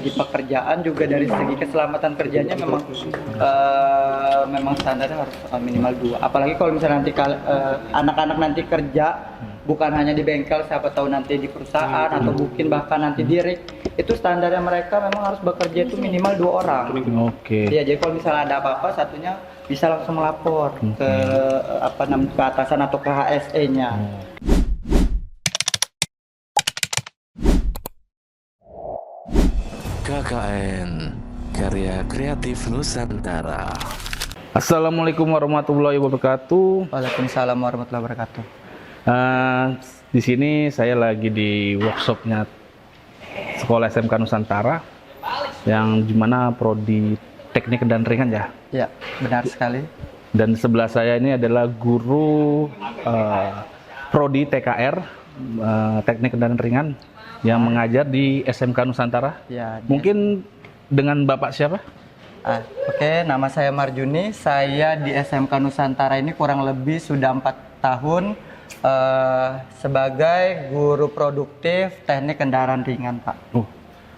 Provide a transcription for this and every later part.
segi pekerjaan juga dari segi keselamatan kerjanya memang standarnya harus minimal 2. Apalagi kalau misalnya nanti anak-anak nanti kerja bukan hanya di bengkel, siapa tahu nanti di perusahaan atau mungkin bahkan nanti di rig, itu standarnya mereka memang harus bekerja itu minimal 2 orang. Oke. Iya, jadi kalau misalnya ada apa-apa satunya bisa langsung melapor ke ke atasan atau ke HSE-nya. KKN Karya Kreatif Nusantara. Assalamualaikum warahmatullahi wabarakatuh. Waalaikumsalam warahmatullahi wabarakatuh. Di sini saya lagi di workshopnya Sekolah SMK Nusantara yang dimana prodi teknik dan ringan ya. Ya, benar sekali. Dan sebelah saya ini adalah guru prodi TKR teknik dan ringan yang mengajar di SMK Nusantara. Ya. Mungkin dengan Bapak siapa? Oke, nama saya Marjuni. Saya di SMK Nusantara ini kurang lebih sudah 4 tahun sebagai guru produktif teknik kendaraan ringan, Pak.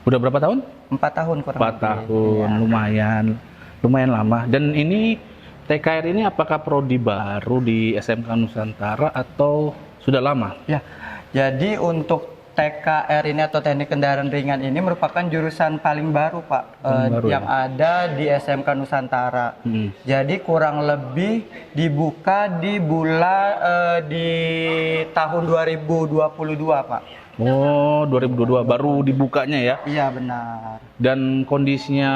Udah berapa tahun? 4 tahun kurang 4 lebih. tahun, Ya. lumayan lama. Dan ini TKR ini apakah prodi baru di SMK Nusantara atau sudah lama? Ya, jadi untuk TKR ini atau teknik kendaraan ringan ini merupakan jurusan paling baru, Pak, yang ada di SMK Nusantara. Jadi kurang lebih dibuka di di tahun 2022, Pak. Oh, 2022 baru dibukanya ya? Iya, benar. Dan kondisinya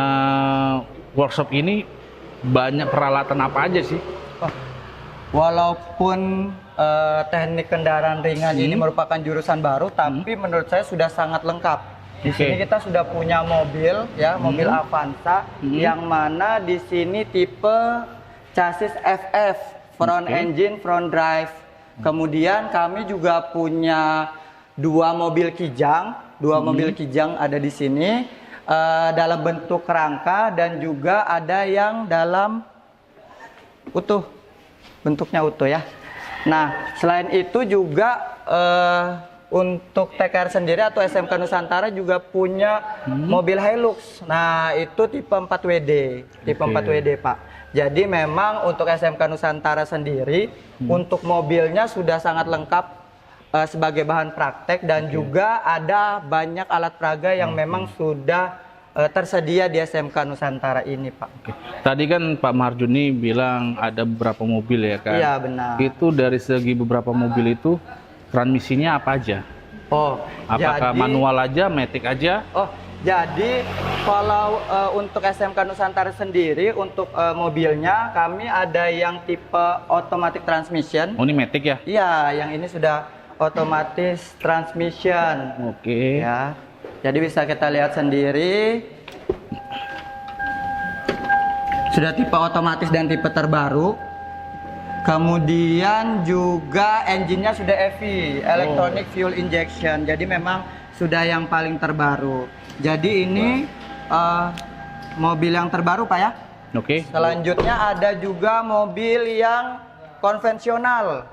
workshop ini banyak peralatan apa aja sih? Walaupun teknik kendaraan ringan ini merupakan jurusan baru, tapi menurut saya sudah sangat lengkap. Di sini kita sudah punya mobil, ya, mobil Avanza, yang mana di sini tipe chassis FF, front engine, front drive. Kemudian kami juga punya 2 mobil Kijang, mobil Kijang ada di sini dalam bentuk rangka dan juga ada yang dalam utuh, bentuknya utuh ya. Nah, selain itu juga untuk TKR sendiri atau SMK Nusantara juga punya mobil Hilux. Nah, itu tipe 4WD, tipe 4WD, Pak. Jadi memang untuk SMK Nusantara sendiri untuk mobilnya sudah sangat lengkap sebagai bahan praktek dan juga ada banyak alat peraga yang memang sudah tersedia di SMK Nusantara ini, Pak. Tadi kan Pak Marjuni bilang ada beberapa mobil ya kan? Iya, benar. Itu dari segi beberapa mobil itu transmisinya apa aja? Apakah manual aja, matic aja? Jadi kalau untuk SMK Nusantara sendiri untuk mobilnya kami ada yang tipe automatic transmission. Oh, ini matic ya? Iya, yang ini sudah otomatis transmission. Oke. Ya. Jadi bisa kita lihat sendiri. Sudah tipe otomatis dan tipe terbaru. Kemudian juga engine-nya sudah EV, electronic fuel injection. Jadi memang sudah yang paling terbaru. Jadi ini mobil yang terbaru, Pak ya. Oke. Selanjutnya ada juga mobil yang konvensional.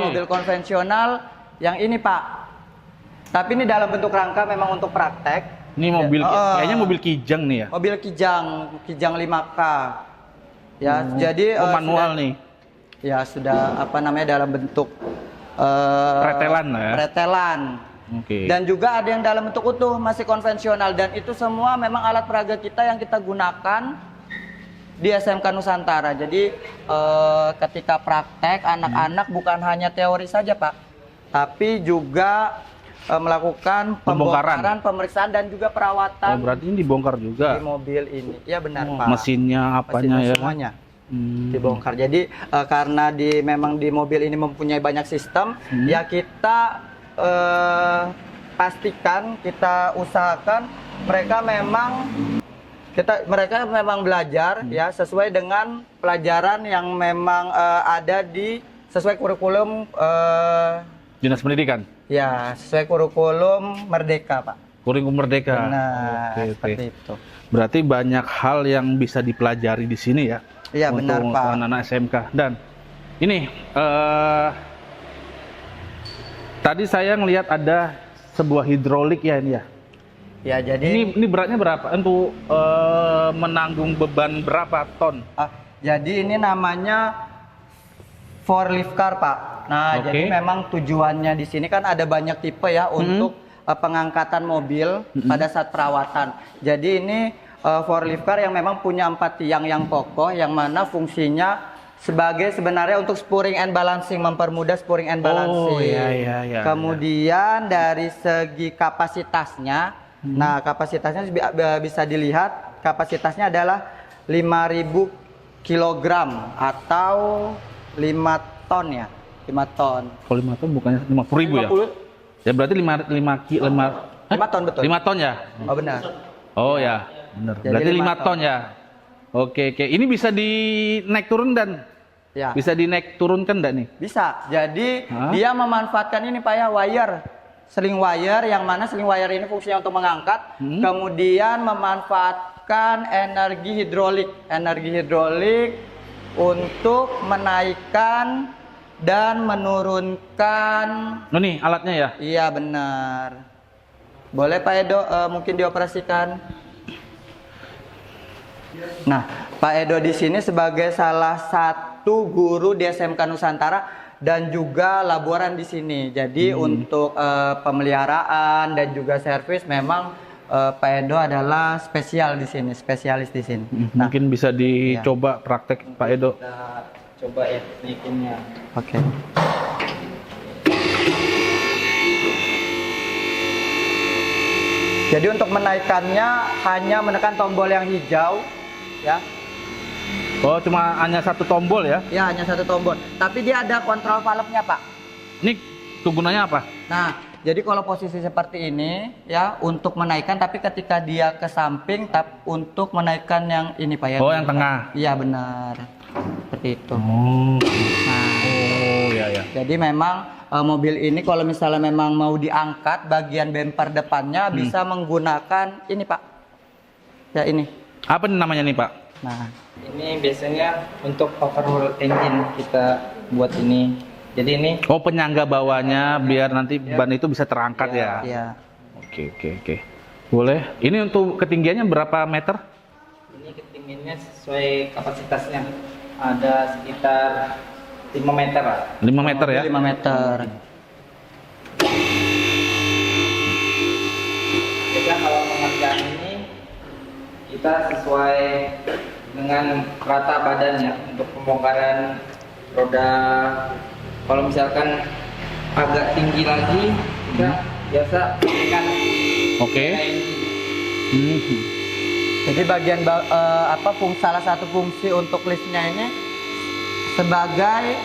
Mobil konvensional yang ini, Pak. Tapi ini dalam bentuk rangka memang untuk praktek. Ini mobil kayaknya mobil Kijang nih ya. Mobil Kijang 5K. Ya, jadi manual sudah, nih. Ya, sudah dalam bentuk pretelan lah ya. Pretelan. Oke. Dan juga ada yang dalam bentuk utuh masih konvensional dan itu semua memang alat peraga kita yang kita gunakan di SMK Nusantara. Jadi ketika praktek anak-anak bukan hanya teori saja, Pak, tapi juga melakukan pembongkaran, pemeriksaan dan juga perawatan. Berarti ini dibongkar juga di mobil ini. Iya, benar, Pak. Mesinnya apanya ya? Semuanya dibongkar. Jadi karena memang di mobil ini mempunyai banyak sistem, ya kita pastikan, kita usahakan mereka memang belajar ya sesuai dengan pelajaran yang memang ada sesuai kurikulum Dinas Pendidikan. Ya, sesuai kurikulum Merdeka, Pak. Kurikulum Merdeka. Nah, seperti itu. Berarti banyak hal yang bisa dipelajari di sini ya. Iya, benar, Pak. Untuk anak-anak SMK. Dan ini tadi saya ngelihat ada sebuah hidrolik ya ini ya. Ya, jadi Ini beratnya berapa? Untuk menanggung beban berapa ton? jadi ini namanya forklift car, Pak. Nah, Oke. jadi memang tujuannya di sini kan ada banyak tipe ya untuk pengangkatan mobil pada saat perawatan. Jadi ini forklift car yang memang punya 4 tiang yang kokoh, yang mana fungsinya sebagai sebenarnya untuk spurring and balancing, mempermudah spurring and balancing. Oh, iya. Kemudian dari segi kapasitasnya, nah kapasitasnya bisa dilihat, kapasitasnya adalah 5.000 kilogram atau 5 ton ya, 5 ton. Kalau 5 ton bukannya 50.000 ya? Ya berarti 5 ton betul. 5 ton ya? Oh benar. Oh ya, benar. Jadi Berarti 5 5 ton ya. Oke. Ini bisa dinaik turun dan Ya. bisa dinaik turunkan enggak nih? Bisa. Jadi Hah? dia memanfaatkan ini Pak ya, wire. Sling wire, yang mana sling wire ini fungsinya untuk mengangkat, kemudian memanfaatkan energi hidrolik. Energi hidrolik untuk menaikkan dan menurunkan. Oh nih alatnya ya? Iya benar. Boleh Pak Edo mungkin dioperasikan. Nah, Pak Edo di sini sebagai salah satu guru di SMK Nusantara dan juga laboran di sini. Jadi untuk pemeliharaan dan juga servis memang Pak Edo adalah spesialis di sini. Nah, Mungkin bisa dicoba praktek Pak Edo. kita coba ya naikinnya. Oke. Jadi untuk menaikkannya hanya menekan tombol yang hijau, ya. Oh, cuma hanya satu tombol ya? Ya, hanya satu tombol. Tapi dia ada kontrol valve-nya, Pak. Ini gunanya apa? Nah, jadi kalau posisi seperti ini, ya, untuk menaikkan, tapi ketika dia ke samping, untuk menaikkan yang ini, Pak ya. Oh, yang tengah. Iya, benar. Seperti itu. Oh. Nah, Oh, ya. jadi memang mobil ini kalau misalnya memang mau diangkat, bagian bumper depannya bisa menggunakan ini, Pak. Ya, ini. Apa nih namanya nih, Pak? Nah, ini biasanya untuk overhaul engine kita buat ini. Jadi ini Oh, penyangga bawahnya biar nanti ban itu bisa terangkat ya. ya. Oke. Boleh. Ini untuk ketinggiannya berapa meter? Ini ketinggiannya sesuai kapasitasnya. Ada sekitar 5 meter lah. 5 meter ya? 5 meter. Jadi kalau pengerjaan ini kita sesuai dengan rata badannya untuk pembongkaran roda. Kalau misalkan agak tinggi lagi, kita biasa pakai Oke. Jadi bagian salah satu fungsi untuk liftnya ini sebagai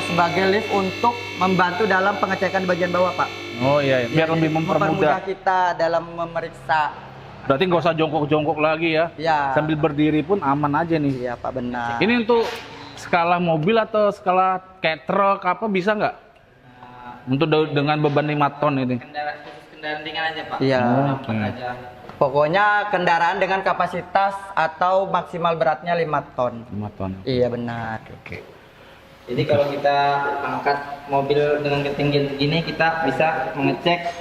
sebagai lift untuk membantu dalam pengecekan bagian bawah, Pak. Oh iya, biar lebih mempermudah. Kita dalam memeriksa. Berarti nggak usah jongkok-jongkok lagi ya. Ya. Sambil berdiri pun aman aja nih. Iya, Pak, benar. Ini untuk skala mobil atau skala kayak truk apa bisa nggak? Untuk dengan beban 5 ton ini. kendaraan ringan aja Pak. Iya. Oke. Aja. Pokoknya kendaraan dengan kapasitas atau maksimal beratnya 5 ton. 5 ton. Iya, benar. Oke. Jadi kalau kita angkat mobil dengan ketinggian segini, kita bisa mengecek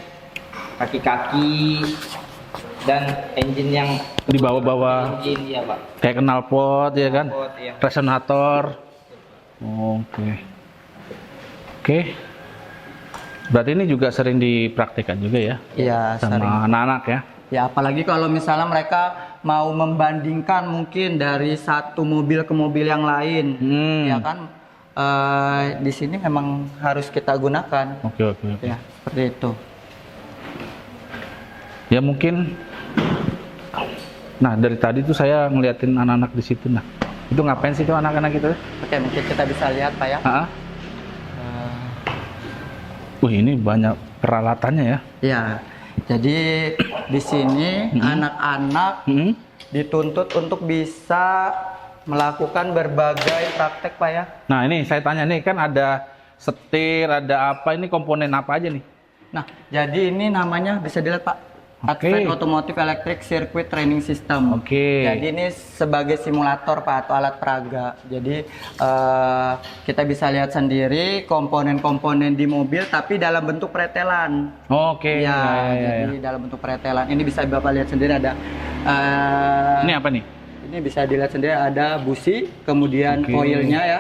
kaki-kaki dan engine yang Di bawah-bawah engine ya Pak. kayak knalpot ya kan? Knalpot, iya. Resonator. Oke. Berarti ini juga sering dipraktikkan juga ya Iya, sering. sama anak-anak ya. Ya, apalagi kalau misalnya mereka mau membandingkan mungkin dari satu mobil ke mobil yang lain, ya kan? Di sini memang harus kita gunakan. Oke. Ya, seperti itu. Ya mungkin. Nah dari tadi tuh saya ngeliatin anak-anak di situ. Nah itu ngapain sih tuh anak-anak itu? Oke, mungkin kita bisa lihat, Pak ya. Ah. Wih ini banyak peralatannya ya. Ya, jadi di sini anak-anak dituntut untuk bisa melakukan berbagai praktek, Pak ya. Nah ini saya tanya nih, kan ada setir, ada apa, ini komponen apa aja nih? Nah, jadi ini namanya bisa dilihat, Pak. Advanced Automotive Electric Circuit Training System. Oke. Jadi ini sebagai simulator Pak atau alat peraga. Jadi kita bisa lihat sendiri komponen-komponen di mobil tapi dalam bentuk pretelan. Oke. Ya, Ya. jadi dalam bentuk pretelan. Ini bisa Bapak lihat sendiri ada Ini apa nih? ini bisa dilihat sendiri ada busi, kemudian Oke. oilnya ya.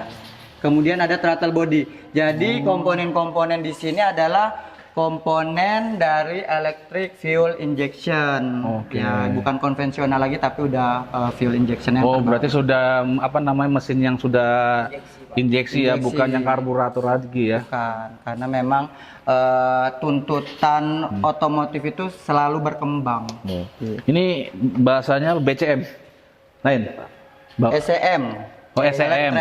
Kemudian ada throttle body. Jadi komponen-komponen di sini adalah komponen dari electric fuel injection. Oke. Ya, bukan konvensional lagi tapi udah fuel injection yang Oh, terbaru. berarti sudah apa namanya mesin yang sudah injeksi ya, Injeksi. bukan yang karburator lagi ya. Bukan, karena memang tuntutan otomotif itu selalu berkembang. Ini bahasanya BCM. Lain. SCM. Oh, SCM.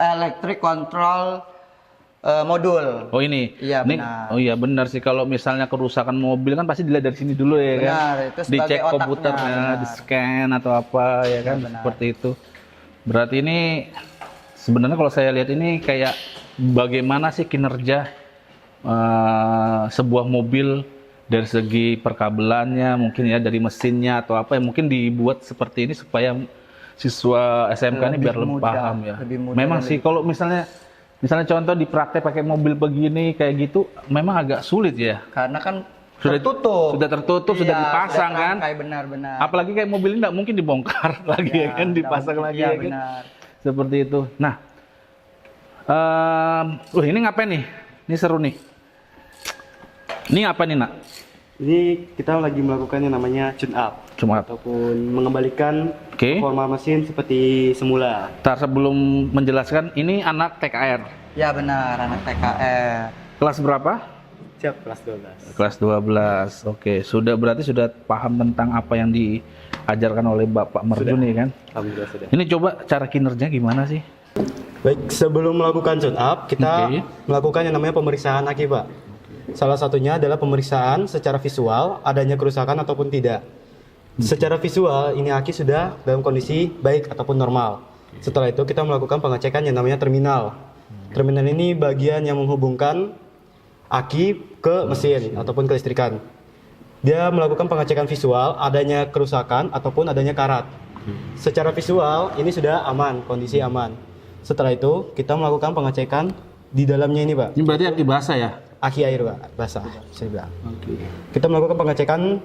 Electric Control Modul. Oh ini. Iya, Ini- benar. Oh iya benar sih, kalau misalnya kerusakan mobil kan pasti dilihat dari sini dulu ya kan. Benar, itu sebagai Dicek otaknya, komputernya, benar. di scan atau apa ya kan, benar. seperti itu. Berarti ini sebenarnya kalau saya lihat ini kayak bagaimana sih kinerja sebuah mobil dari segi perkabelannya, mungkin ya dari mesinnya atau apa yang mungkin dibuat seperti ini supaya siswa SMK ini Lebih biar lebih mudah, paham ya. lebih mudah Memang dan sih kalau misalnya contoh di praktek pakai mobil begini kayak gitu memang agak sulit ya. Karena kan Sudah- tertutup. sudah tertutup, sudah dipasang kan? Kayak benar-benar. Apalagi kayak mobil ini nggak mungkin dibongkar lagi ya kan, dipasang lagi ya ya kan. benar. Seperti itu. Nah, ini ngapain nih? Ini seru nih. Ini apa nih nak? Ini kita lagi melakukan yang namanya tune up Cuma ataupun mengembalikan Oke. performa mesin seperti semula. Tar sebelum menjelaskan, ini anak TKR. Ya benar, anak TKR. Kelas berapa? Siap, kelas 12. Kelas 12. Oke, berarti sudah paham tentang apa yang diajarkan oleh Bapak Merjuni kan? Alhamdulillah sudah. Ini coba cara kinerja gimana sih? Baik, sebelum melakukan tune up, kita Oke. melakukan yang namanya pemeriksaan aki, Pak. Salah satunya adalah pemeriksaan secara visual adanya kerusakan ataupun tidak. Secara visual ini aki sudah dalam kondisi baik ataupun normal. Setelah itu kita melakukan pengecekan yang namanya terminal. Terminal ini bagian yang menghubungkan aki ke mesin ataupun kelistrikan. Dia melakukan pengecekan visual adanya kerusakan ataupun adanya karat. Secara visual ini sudah aman, kondisi aman. Setelah itu kita melakukan pengecekan di dalamnya ini, Pak. Ini berarti aki basah ya? Aki air, Pak, basah bisa dibilang. Kita melakukan pengecekan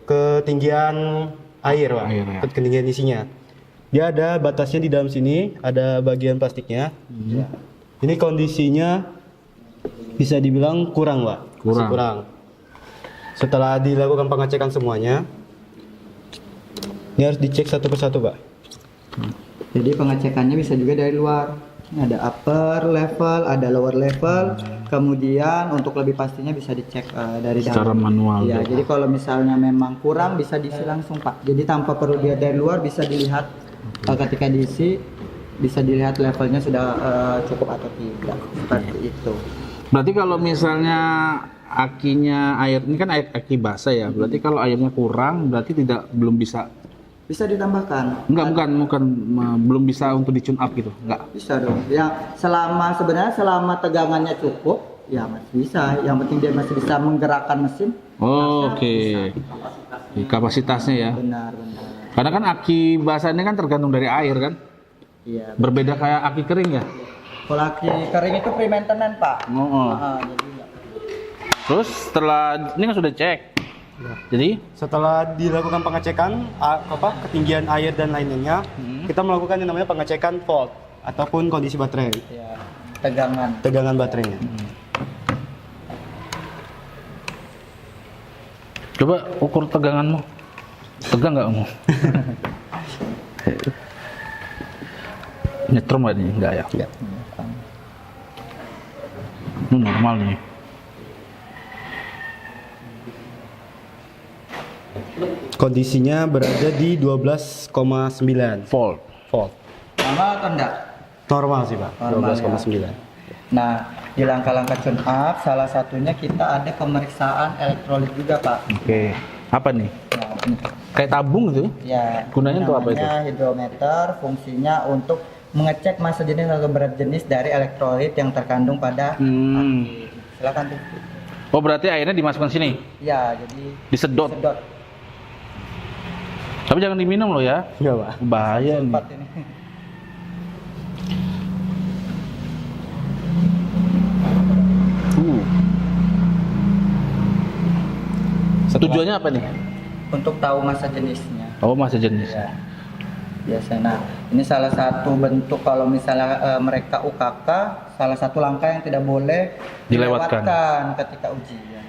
ketinggian air, Pak. Air, ya. Ketinggian isinya. Dia ada batasnya di dalam sini, ada bagian plastiknya. Ya. Ini kondisinya bisa dibilang kurang, Pak. Masih kurang. Setelah dilakukan pengecekan semuanya, ini harus dicek satu persatu, Pak. Jadi pengecekannya bisa juga dari luar. Ada upper level, ada lower level. Kemudian untuk lebih pastinya bisa dicek dari Secara dalam. manual, Ya, ya. jadi kalau misalnya memang kurang bisa diisi langsung, Pak. Jadi tanpa perlu dilihat dari luar bisa dilihat ketika diisi bisa dilihat levelnya sudah cukup atau tidak. Seperti itu. Berarti kalau misalnya akinya air ini kan air aki basah ya. Berarti kalau airnya kurang berarti belum bisa. Bisa ditambahkan. Bukan belum bisa untuk di tune up gitu. Enggak. Bisa dong. Ya, sebenarnya selama tegangannya cukup, ya masih bisa. Yang penting dia masih bisa menggerakkan mesin. Oh, oke. Kapasitasnya ya. Benar. Karena kan aki basah ini kan tergantung dari air kan. Iya. Berbeda kayak aki kering ya. Kalau aki kering itu pre-maintenance, Pak. Oh. Jadi enggak. Terus setelah ini kan sudah cek. Jadi Setelah dilakukan pengecekan ketinggian air dan lainnya, kita melakukan yang namanya pengecekan volt ataupun kondisi baterai, Ya, tegangan. tegangan baterainya. coba ukur teganganmu. Tegang nggak kamu? Nyetrum nggak nih? Enggak ya? Enggak. Ini normal nih. Kondisinya berada di 12,9 Volt. volt. Normal atau enggak? Normal sih, Pak. Normal, 12,9. Nah, di langkah-langkah tune up salah satunya kita ada pemeriksaan elektrolit juga, Pak. Oke. Apa nih? Nah, ini. Kayak tabung gitu? Ya, Gunanya untuk apa itu? namanya hidrometer, fungsinya untuk mengecek massa jenis atau berat jenis dari elektrolit yang terkandung pada aki. Silakan tuh. Oh, berarti airnya dimasukkan sini, Ya, jadi disedot. sedot. Tapi jangan diminum loh ya. Enggak, Pak. Bahaya nih. Sulfat ini. Tujuannya apa nih? Untuk tahu masa jenisnya. Oh, masih jenis. Ya. Biasanya. Nah, ini salah satu bentuk kalau misalnya mereka UKK, salah satu langkah yang tidak boleh Dilewatkan. ketika ujian.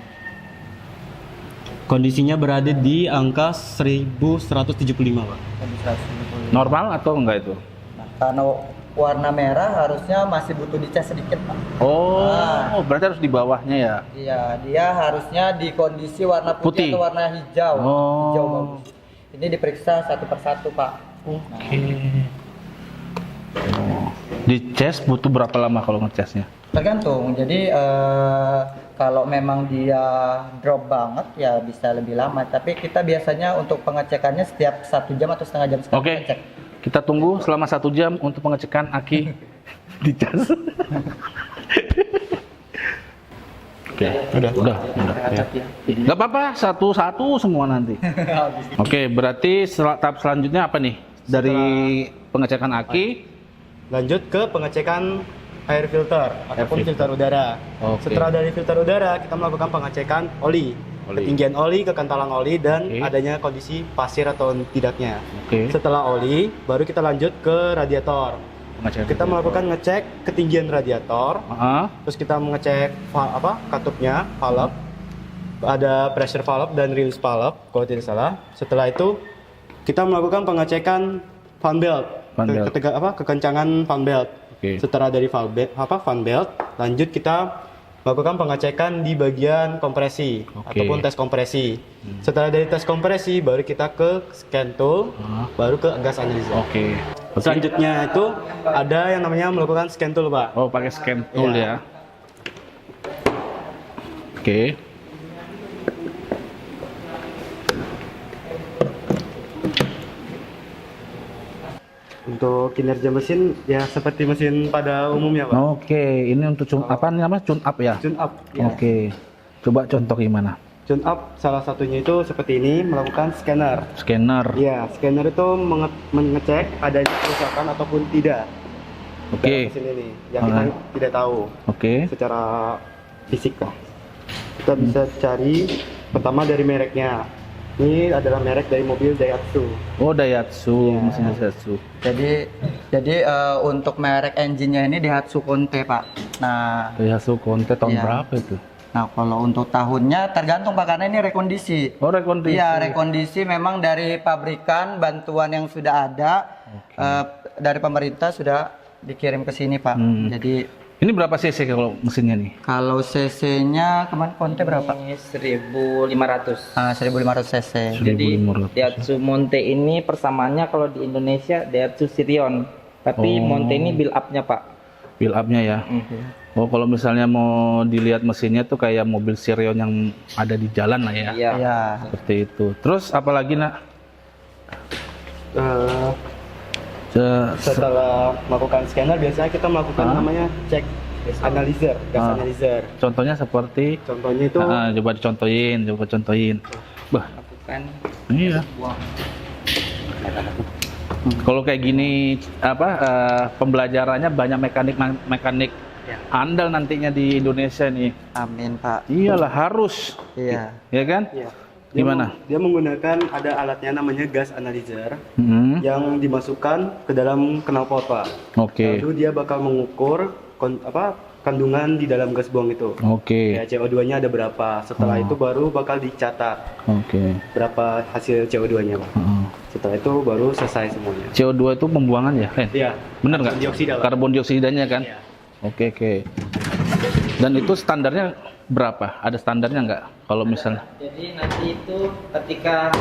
Kondisinya berada di angka 1175, Pak. Lebih 170. Normal atau enggak itu? Nah, karena warna merah harusnya masih butuh dicas sedikit, Pak. Oh, Nah. berarti harus di bawahnya ya. Iya, dia harusnya di kondisi warna putih, Putih. atau warna hijau. Oh. Hijau bagus. Ini diperiksa satu persatu, Pak. Oke. Oh. Dicas butuh berapa lama kalau ngecasnya? Tergantung. Jadi kalau memang dia drop banget ya bisa lebih lama. Tapi kita biasanya untuk pengecekannya setiap 1 jam atau setengah jam sekali Oke. ngecek. Kita tunggu selama 1 jam untuk pengecekan aki dicas. Oke, udah. Nggak apa-apa, satu-satu semua nanti. Oke, berarti tahap selanjutnya apa nih? Dari pengecekan aki, Lanjut ke pengecekan air filter ataupun filter udara. Oke. Setelah dari filter udara, kita melakukan pengecekan oli. Ketinggian oli, kekentalan oli, dan Oke. adanya kondisi pasir atau tidaknya. Oke. Setelah oli, baru kita lanjut ke radiator. Pengecekan Kita melakukan ngecek ketinggian radiator, Ah, terus kita mengecek katupnya, valve, ada pressure valve dan release valve kalau tidak salah. Setelah itu kita melakukan pengecekan fan belt, Fan belt. kekencangan fan belt. Oke. Setelah dari fan belt, lanjut kita melakukan pengecekan di bagian kompresi Oke. ataupun tes kompresi. Setelah dari tes kompresi, baru kita ke scan tool, baru ke gas analyzer. Oke. Selanjutnya itu ada yang namanya melakukan scan tool, Pak. Oh, pakai scan tool Iya. ya. Oke. Untuk kinerja mesin ya seperti mesin pada umumnya, Pak. Oke, ini untuk apa namanya? Tune up ya? Tune up. Ya. Oke. Coba contoh gimana? Tune up salah satunya itu seperti ini, melakukan scanner. Scanner. Ya, scanner itu mengecek adanya kerusakan ataupun tidak Oke. dalam mesin ini yang kita Alright. tidak tahu Oke. secara fisik, Pak. Kita bisa cari pertama dari mereknya. Ini adalah merek dari mobil Daihatsu. Oh, Daihatsu, Iya. mesin Daihatsu. Jadi untuk merek engine-nya ini Daihatsu Conte, Pak. Nah, Daihatsu Conte tahun Iya. berapa itu? Nah, kalau untuk tahunnya tergantung, Pak, karena ini rekondisi. Oh, rekondisi. Iya, rekondisi memang dari pabrikan, bantuan yang sudah ada dari pemerintah sudah dikirim ke sini, Pak. Jadi Ini berapa cc kalau mesinnya nih? kalau cc-nya kemarin Conte berapa? Ini 1500. 1500 cc. Jadi 1500. Daihatsu Monte ini persamaannya kalau di Indonesia Daihatsu Sirion. Tapi Oh. Monte ini build up-nya, Pak. Build up-nya ya. Oh, kalau misalnya mau dilihat mesinnya tuh kayak mobil Sirion yang ada di jalan lah ya. Iya. Iya. Seperti itu. Terus apa lagi, Nak? Eh, Se- Setelah melakukan scanner, biasanya kita melakukan namanya cek analyzer, gas Ah. analyzer. Contohnya seperti Contohnya itu coba dicontohin. Bah, Bukan. iya. Kalau kayak gini pembelajarannya banyak mekanik andal nantinya di Indonesia nih. Amin, Pak. Iyalah harus, Iya. ya kan? ya, Gimana? Dia menggunakan ada alatnya namanya gas analyzer Hmm, yang dimasukkan ke dalam knalpot, Pak. Oke, Lalu dia bakal mengukur kandungan di dalam gas buang itu. oke, Ya, CO2-nya ada berapa. Setelah itu baru bakal dicatat oke. berapa hasil CO2-nya, Pak. Heeh. Setelah itu baru selesai semuanya. CO2 itu pembuangan ya, Ren? Iya. Bener nggak? Karbon dioksida, Pak. Karbon dioksidanya kan? Iya. Oke, oke. Dan itu standarnya berapa? Ada standarnya nggak? Kalau misalnya? Jadi nanti itu ketika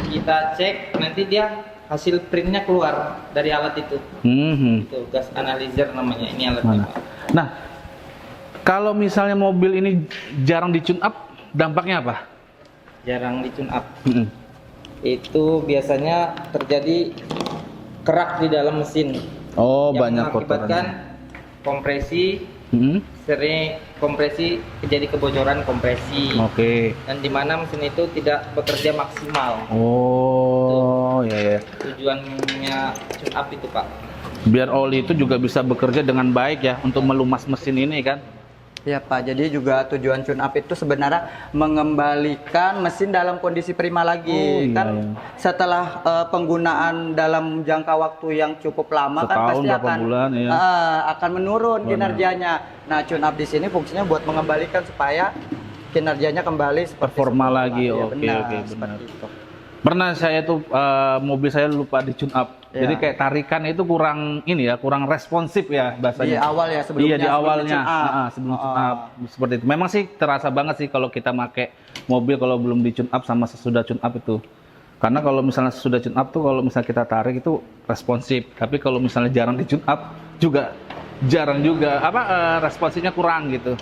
kita cek nanti dia hasil printnya keluar dari alat itu. Itu gas analyzer namanya, ini alatnya, Mana? Pak. Nah, kalau misalnya mobil ini jarang di-tune up, dampaknya apa? Jarang di tune up. Mm-mm. Itu biasanya terjadi kerak di dalam mesin Oh, yang banyak mengakibatkan kotoran. kompresi sering kompresi terjadi kebocoran kompresi. Oke. Dan di mana mesin itu tidak bekerja maksimal. Oh, ya. Tujuannya tune up itu, Pak. Biar oli itu juga bisa bekerja dengan baik ya untuk melumas mesin ini kan. Ya Pak, jadi juga tujuan tune up itu sebenarnya mengembalikan mesin dalam kondisi prima lagi. Kan setelah penggunaan dalam jangka waktu yang cukup lama kan Setahun, pasti berapa akan bulan, ya. akan menurun kinerjanya. Nah, tune up di sini fungsinya buat mengembalikan supaya kinerjanya kembali seperti Performa semula. lagi. Ya, Oke, benar, benar. seperti itu. Pernah saya tuh mobil saya lupa di tune up. Ya. Jadi kayak tarikan itu kurang kurang responsif ya bahasanya. Di awal ya sebelumnya. Iya, di awalnya. Sebelum Sebelum tune up. Seperti itu. Memang sih terasa banget sih kalau kita pakai mobil kalau belum di tune up sama sesudah tune up itu. Karena kalau misalnya sudah tune up tuh kalau misalnya kita tarik itu responsif. Tapi kalau misalnya jarang di tune up juga jarang juga responsifnya kurang gitu.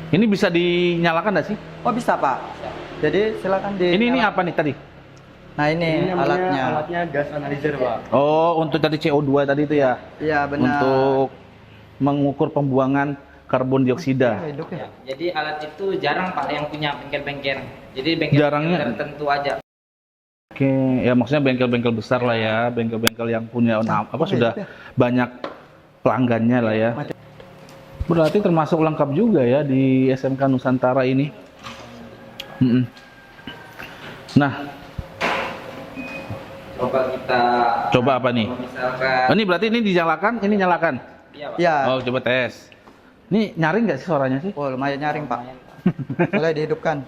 Ini bisa dinyalakan nggak sih? Oh, bisa Pak. Jadi silakan di. Ini apa nih tadi? Nah, ini alatnya. Alatnya gas analyzer, Pak. Oh, untuk tadi CO2 tadi itu ya? Iya, benar. Untuk mengukur pembuangan karbon dioksida. Hidup ya. Jadi alat itu jarang, Pak, yang punya bengkel-bengkel. Jadi bengkel Jarangnya? tertentu aja. Oke, ya maksudnya bengkel-bengkel besar lah ya, bengkel-bengkel yang punya sudah banyak pelanggannya lah ya. Berarti termasuk lengkap juga ya di SMK Nusantara ini. Nah, coba apa nih? Misalkan Ini berarti ini dinyalakan, ini nyalakan. iya, Pak. Ya. Oh, coba tes. Ini nyaring nggak sih suaranya sih? Oh, lumayan nyaring Pak. Boleh dihidupkan.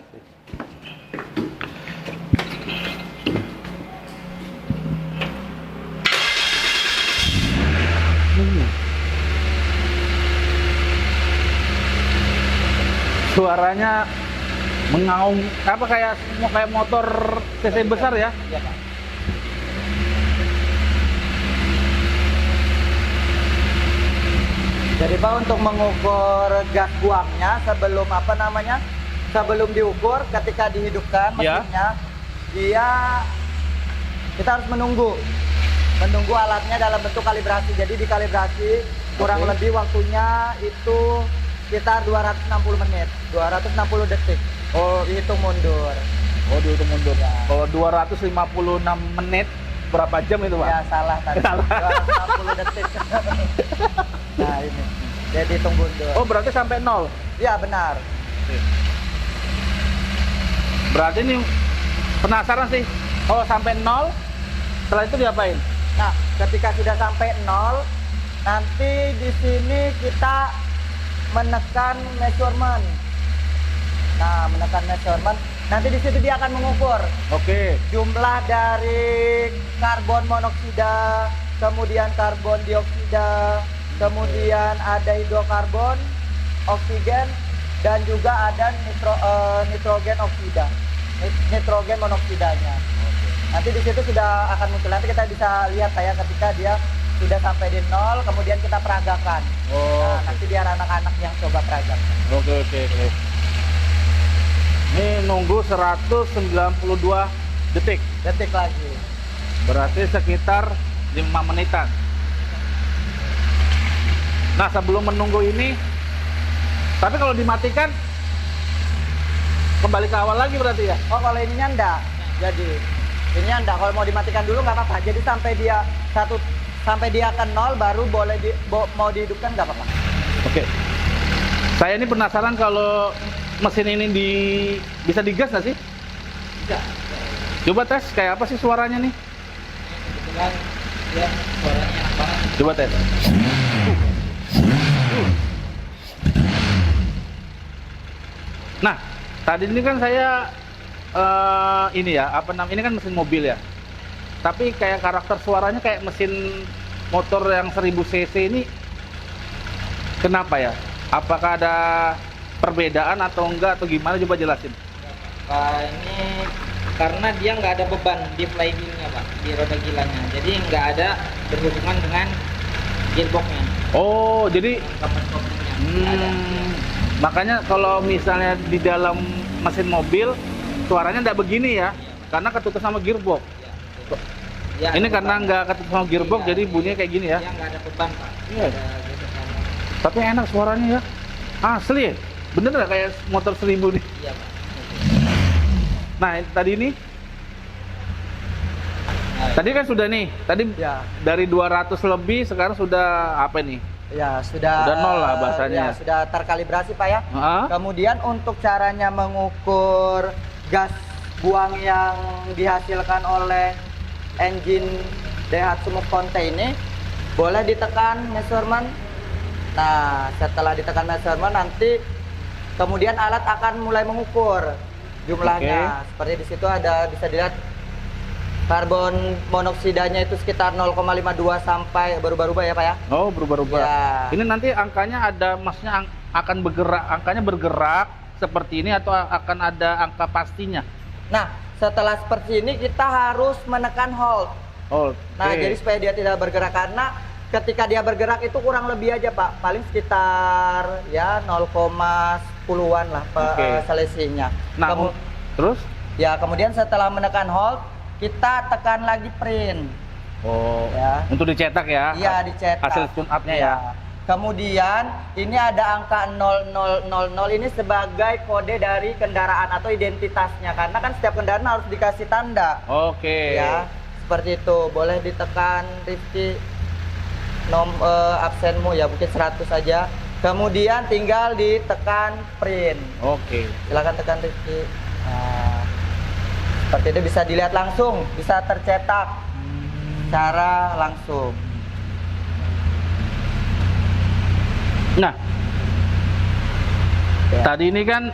Suaranya mengaung kayak motor cc besar ya. Iya, Pak. Jadi Pak, untuk mengukur gas buangnya sebelum diukur ketika dihidupkan Ya. mesinnya, kita harus menunggu alatnya dalam bentuk kalibrasi. Jadi dikalibrasi kurang lebih waktunya itu sekitar 260 menit, 260 detik. Oh, Dihitung mundur. dihitung mundur. Kalau 256 menit berapa jam itu, Pak? Ya salah tadi. 260 detik. Nah, ini. Jadi hitung mundur. Oh, berarti sampai 0. Iya, benar. Berarti ini penasaran sih. Kalau sampai 0, setelah itu diapain? Nah, ketika sudah sampai 0, nanti di sini kita menekan measurement. Nah, menekan measurement, nanti di situ dia akan mengukur Oke. jumlah dari karbon monoksida, kemudian karbon dioksida, kemudian ada hidrokarbon, oksigen, dan juga ada nitrogen oksida, nitrogen monoksidanya. Nanti di situ sudah akan muncul. Nanti kita bisa lihat ya ketika dia sudah sampai di 0, kemudian kita peragakan. Oh, Nah, nanti biar anak-anak yang coba peragakan. Oke. Ini nunggu 192 detik. Detik lagi. Berarti sekitar 5 menitan. Nah, sebelum menunggu ini, tapi kalau dimatikan kembali ke awal lagi berarti ya? Oh, kalau ininya enggak. Jadi ininya enggak. Kalau mau dimatikan dulu nggak apa-apa. Jadi sampai dia ke 0 baru boleh mau dihidupkan nggak apa-apa. Oke. Saya ini penasaran kalau mesin ini bisa digas nggak sih? Bisa. Coba tes kayak apa sih suaranya nih? Kebetulan dia suaranya enak banget. Coba tes. Nah, tadi ini kan saya ini kan mesin mobil ya. Tapi kayak karakter suaranya kayak mesin motor yang 1000 cc ini kenapa ya? Apakah ada perbedaan atau enggak atau gimana, coba jelasin. Pak, ini karena dia nggak ada beban di flywheelnya, Pak, di roda gilanya. Jadi nggak ada berhubungan dengan gearboxnya. Oh, jadi Kapan koplingnya nggak ada. makanya kalau misalnya di dalam mesin mobil suaranya enggak begini ya, karena ketutup sama gearbox. Ya, Ini ada karena beban. nggak ketutup sama gearbox, Iya, jadi bunyinya kayak gini ya. Dia nggak ada beban, Pak. Iya. Ada gearbox Tapi enak suaranya ya. Asli. Bener nggak kayak motor 1000 nih? Iya, Pak. Nah, tadi ini tadi kan sudah nih. Tadi Ya. dari 200 lebih sekarang sudah apa nih? Ya, sudah Sudah nol lah bahasanya. Ya, sudah terkalibrasi, Pak ya. Heeh. Kemudian untuk caranya mengukur gas buang yang dihasilkan oleh engine Daihatsu Move Conte ini, boleh ditekan measurement. Nah, setelah ditekan measurement nanti kemudian alat akan mulai mengukur jumlahnya. Seperti di situ ada, bisa dilihat karbon monoksidanya itu sekitar 0,52 sampai berubah-ubah ya Pak ya. Oh, berubah-ubah. Ya. Ini nanti angkanya ada, maksudnya akan bergerak, angkanya bergerak seperti ini atau akan ada angka pastinya? Nah, setelah seperti ini kita harus menekan hold. Oh, Nah, jadi supaya dia tidak bergerak, karena ketika dia bergerak itu kurang lebih aja Pak, paling sekitar ya 0,10-an lah selisihnya. Nah, terus? Ya, kemudian setelah menekan hold, kita tekan lagi print. Oh, Ya. untuk dicetak ya? Iya, dicetak. Hasil tune up-nya ya? Kemudian ini ada angka 0000, ini sebagai kode dari kendaraan atau identitasnya, karena kan setiap kendaraan harus dikasih tanda. Oke. Ya, seperti itu. Boleh ditekan Rifki absenmu ya, mungkin 100 saja. Kemudian tinggal ditekan print. Oke. Silakan tekan Rifki. Nah, seperti itu, bisa dilihat langsung, bisa tercetak secara langsung. Nah, Ya. tadi ini kan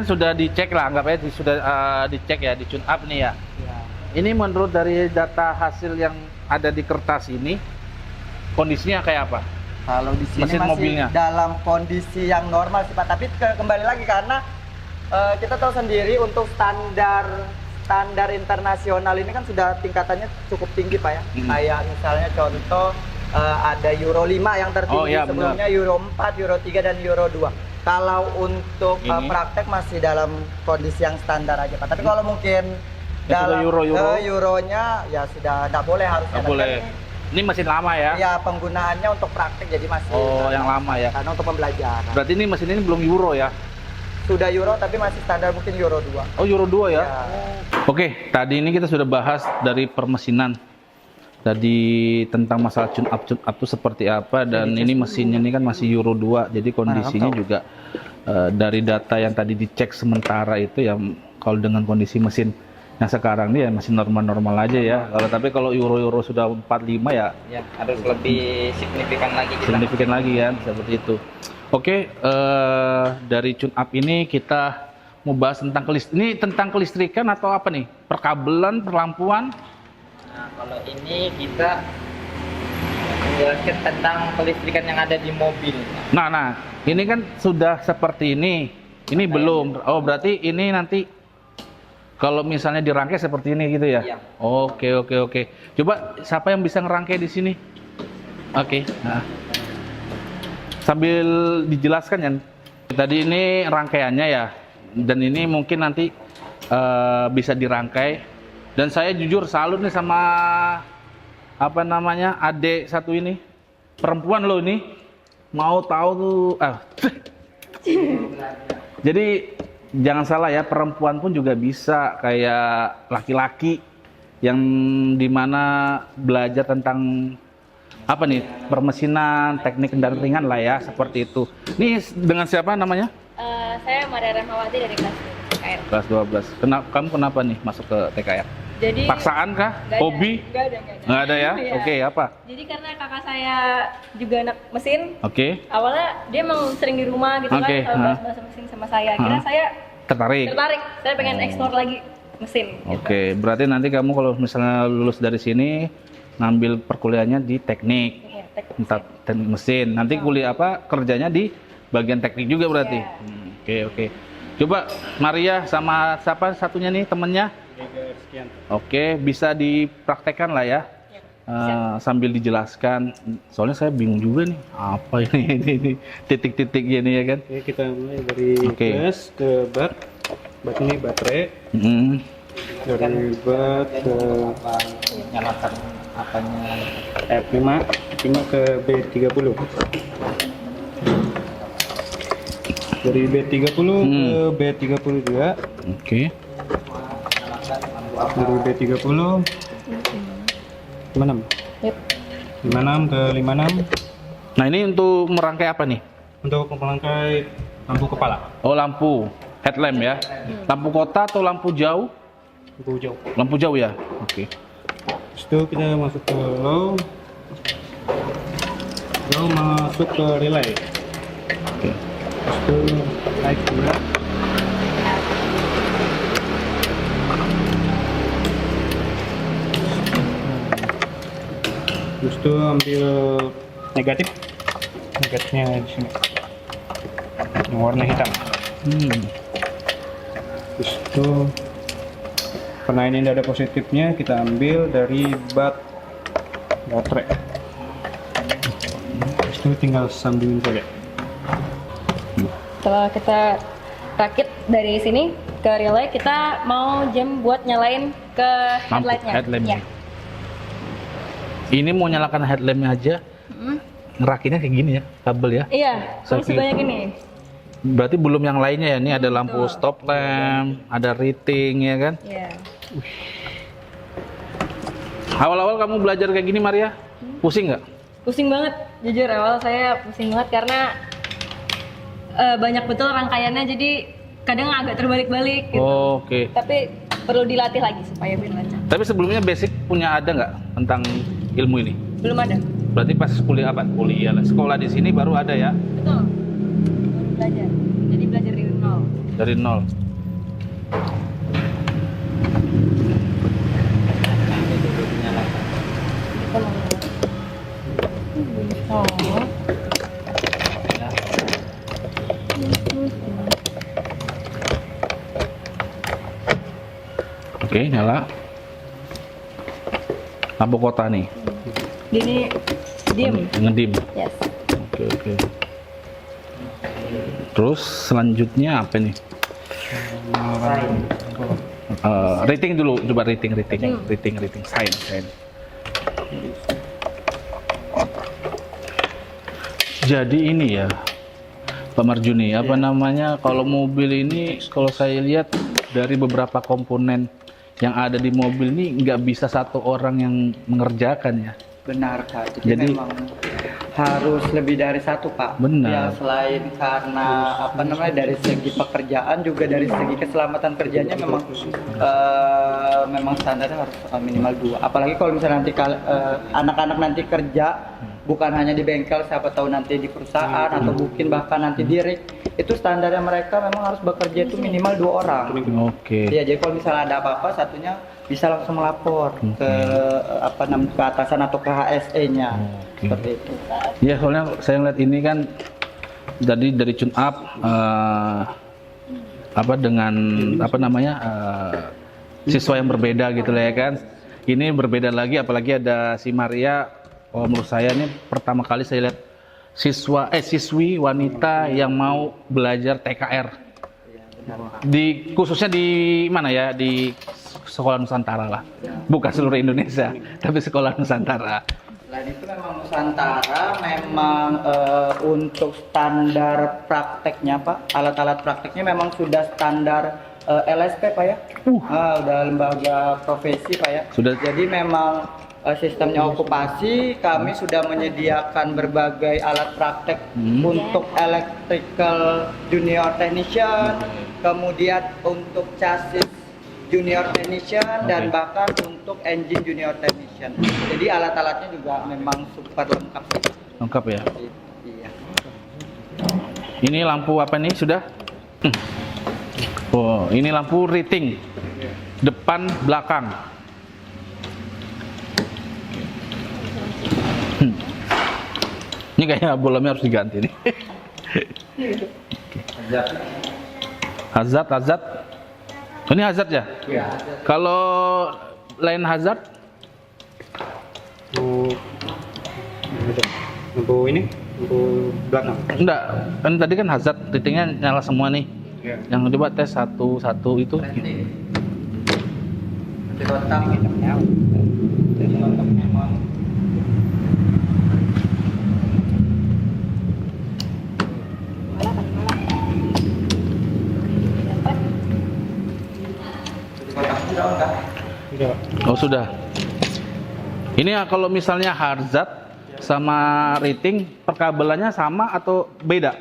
sudah dicek lah, anggap aja sudah dicek ya, di tune up nih ya. Ya. Ini menurut dari data hasil yang ada di kertas ini, kondisinya kayak apa? Kalau di sini Mesin masih mobilnya? dalam kondisi yang normal sih Pak, tapi kembali lagi karena kita tahu sendiri untuk standar internasional ini kan sudah tingkatannya cukup tinggi Pak ya. Kayak misalnya contoh ada Euro 5 yang tertinggi, Oh, iya, sebelumnya Euro 4, Euro 3 dan Euro 2. Kalau untuk Ini? praktek masih dalam kondisi yang standar aja Pak. Tapi kalau mungkin Ya, sudah dalam Euro. Euronya ya sudah nggak boleh, harusnya. Nggak boleh. Ini mesin lama ya? Ya, penggunaannya untuk praktek jadi masih Yang lama ya? karena untuk pembelajaran. Berarti ini mesin ini belum Euro ya? Sudah Euro tapi masih standar mungkin Euro 2. Oh, Euro 2 ya? Ya. Oke, tadi ini kita sudah bahas dari permesinan. Tadi tentang masalah tune up itu seperti apa, dan ini mesinnya ini kan masih Euro 2. Jadi kondisinya juga dari data yang tadi dicek sementara itu ya, kalau dengan kondisi mesin yang sekarang ini ya masih normal-normal aja ya. Kalau Euro sudah 45 ya Ya, harus lebih signifikan lagi kita. signifikan lagi kan, seperti itu. Oke, dari tune up ini kita mau bahas tentang tentang kelistrikan atau apa nih? Perkabelan, perlampuan. Nah, kalau ini kita menjelaskan tentang kelistrikan yang ada di mobil. Nah, ini kan sudah seperti ini. Ini belum. Oh, berarti ini nanti kalau misalnya dirangkai seperti ini gitu ya? Iya. Oke. Coba siapa yang bisa ngerangkai di sini? Oke. Nah. Sambil dijelaskan ya. Tadi ini rangkaiannya ya. Dan ini mungkin nanti bisa dirangkai. Dan saya jujur salut nih sama adik satu ini, perempuan loh ini, mau tahu tuh. Jadi jangan salah ya, perempuan pun juga bisa kayak laki-laki yang dimana belajar tentang permesinan, teknik kendaraan ringan lah ya, seperti itu. Ini dengan siapa namanya? Saya Maria Rahmawati dari kelas 12 TKR. Kelas 12. Kamu kenapa nih masuk ke TKR? Jadi Paksaan kah? nggak ada, Hobi? Nggak ada ya? Iya. Oke, apa? Jadi karena kakak saya juga anak mesin, Oke. awalnya dia emang sering di rumah gitu Oke, kan, bahas mesin sama saya. Kira saya Tertarik? saya pengen explore lagi mesin. Gitu. Oke, berarti nanti kamu kalau misalnya lulus dari sini ngambil perkuliahannya di teknik, Iya, teknik entah teknik mesin. Nanti kuliah kerjanya di bagian teknik juga berarti. Iya. Oke. Coba Maria sama siapa satunya nih temennya? Oke, bisa dipraktekkan lah ya. Sambil dijelaskan. Soalnya saya bingung juga nih, apa ini titik-titik gini ya kan? Oke, kita mulai dari gas ke bat. Bat ini baterai. Dari bat ke Nyalakan apanya? F5 ke B30. Dari B30 ke B32. Oke. Dari B30 56. Yep. 56 ke 56 Nah, ini untuk merangkai apa nih? untuk merangkai lampu kepala. Oh, lampu headlamp ya. Lampu kota atau lampu jauh? Lampu jauh. Lampu jauh ya. Oke. Terus itu kita masuk ke low. Low masuk ke relay. Oke. Terus itu naik juga. Terus itu ambil negatif. Negatifnya di sini. Yang warna hitam. Terus itu karena ini tidak ada positifnya, kita ambil dari baterai. Terus itu tinggal sambungin saja. Setelah kita rakit dari sini ke relay, kita mau jam buat nyalain ke headlightnya. headlampnya. Ya. Ini mau nyalakan headlampnya aja. Ngerakinnya kayak gini ya, kabel ya. Iya, harus Saking- sebanyak ini. Berarti belum yang lainnya ya. Ini ada lampu stop lamp, ada rating ya kan. Iya. Awal-awal kamu belajar kayak gini Maria, pusing nggak? Pusing banget, jujur awal saya pusing banget karena banyak betul rangkaiannya, jadi kadang agak terbalik-balik gitu. Oke. Tapi perlu dilatih lagi supaya biar lancar. Tapi sebelumnya basic punya ada nggak tentang ilmu ini? Belum ada. Berarti pas kuliah apa? Kuliah lah. Sekolah di sini baru ada ya, Betul. Baru belajar. Jadi belajar dari nol. dari nol. Oh. Oke, nyala. Lampu kota nih, Ini diem. ngedim. Yes. Oke. Terus selanjutnya apa nih? Rating dulu, coba rating. Sign. Jadi ini ya, Pak Marjuni, apa namanya? Kalau mobil ini, kalau saya lihat dari beberapa komponen yang ada di mobil ini nggak bisa satu orang yang mengerjakan ya. Benar Kak. Jadi- Memang harus lebih dari satu Pak. Benar. Ya selain karena apa namanya dari segi pekerjaan juga dari segi keselamatan kerjanya memang memang standarnya harus minimal 2. Apalagi kalau misalnya nanti anak-anak nanti kerja bukan hanya di bengkel, siapa tahu nanti di perusahaan atau mungkin bahkan nanti di rig, itu standarnya mereka memang harus bekerja itu minimal 2 orang. Oke. Ya, jadi kalau misalnya ada apa-apa satunya bisa langsung melapor ke apa namanya ke atasan atau ke HSE-nya. Oke. Seperti itu. Ya soalnya saya ngeliat ini kan jadi dari tune up apa dengan apa namanya siswa yang berbeda gitu lah ya kan. Ini berbeda lagi, apalagi ada si Maria. Kalau menurut saya ini pertama kali saya lihat siswi wanita yang mau belajar TKR. Khususnya di mana ya, di Sekolah Nusantara lah, bukan seluruh Indonesia, tapi Sekolah Nusantara. Selain itu memang Nusantara memang untuk standar prakteknya Pak, alat-alat prakteknya memang sudah standar LSP Pak ya. Udah lembaga profesi Pak ya. Sudah. Jadi memang sistemnya okupasi, kami sudah menyediakan berbagai alat praktek untuk electrical junior technician, kemudian untuk chassis junior technician dan bahkan untuk engine junior technician. Jadi alat-alatnya juga memang super lengkap sih. Lengkap ya. Iya. Ini lampu apa nih sudah? Oh, ini lampu rating depan belakang. Ini kayaknya bolamnya harus diganti nih. Hazard. Oh, ini hazard ya? Iya. Kalau lain hazard? Lampu ini, lampu belakang. Enggak, kan tadi kan hazard ratingnya nyala semua nih. Iya. Yang coba tes satu itu. Nanti kotak. Kotak memang enggak? Oh sudah. Ini ya, kalau misalnya Harzat sama Riting perkabelannya sama atau beda?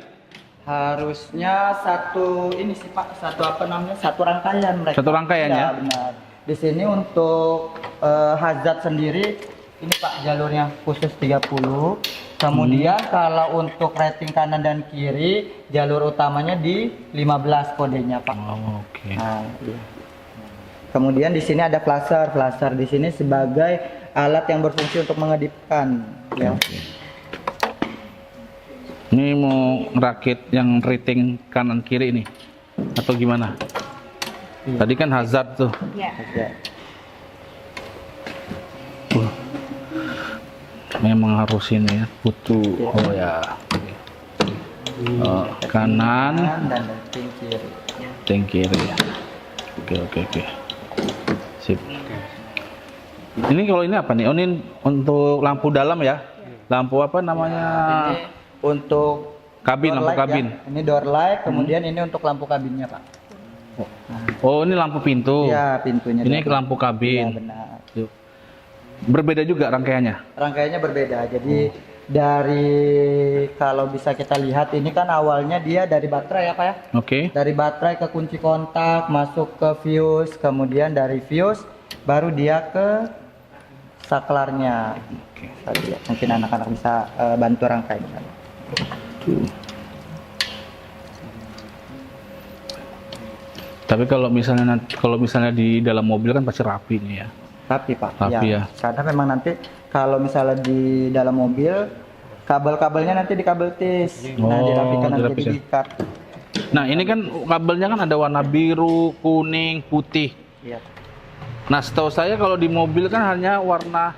Harusnya satu ini sih Pak, satu rangkaian mereka. Satu rangkaian ya? Benar. Di sini untuk Hazard sendiri ini Pak jalurnya khusus 30. Kemudian kalau untuk rating kanan dan kiri jalur utamanya di 15 kodenya Pak. Oh, oke. Nah, iya. Kemudian di sini ada flasher. Flasher di sini sebagai alat yang berfungsi untuk mengedipkan ya. Ini mau ngerakit yang rating kanan kiri ini atau gimana? Tadi kan Hazard tuh. Ya. Ya. Memang harus ini ya, butuh. Oh ya. Kanan, Dan rating kiri. rating kiri. Oke. Sip. Ini kalau ini apa nih? Oh, ini untuk lampu dalam ya? Lampu apa namanya? Ini untuk Kabin, door lampu light kabin. ya. Ini door light, kemudian ini untuk lampu kabinnya Pak. Oh, ini lampu pintu. Ya, pintunya. Ini door light. lampu kabin. Ya, benar. Yuk. Berbeda juga rangkaiannya. Rangkaiannya berbeda. Jadi dari kalau bisa kita lihat ini kan awalnya dia dari baterai ya Pak ya. Oke. Dari baterai ke kunci kontak, masuk ke fuse, kemudian dari fuse baru dia ke saklarnya. Tadi ya, mungkin anak-anak bisa bantu rangkainya. Tapi kalau misalnya di dalam mobil kan pasti rapi nih ya. Rapi Pak. Rapi ya. Karena memang nanti kalau misalnya di dalam mobil kabel-kabelnya nanti di kabel tis. Nah, Oh, dirapikan nanti dirapis ya. diikat. Nah, ini kan kabelnya kan ada warna biru, kuning, putih. Iya. Nah, setahu saya kalau di mobil kan hanya warna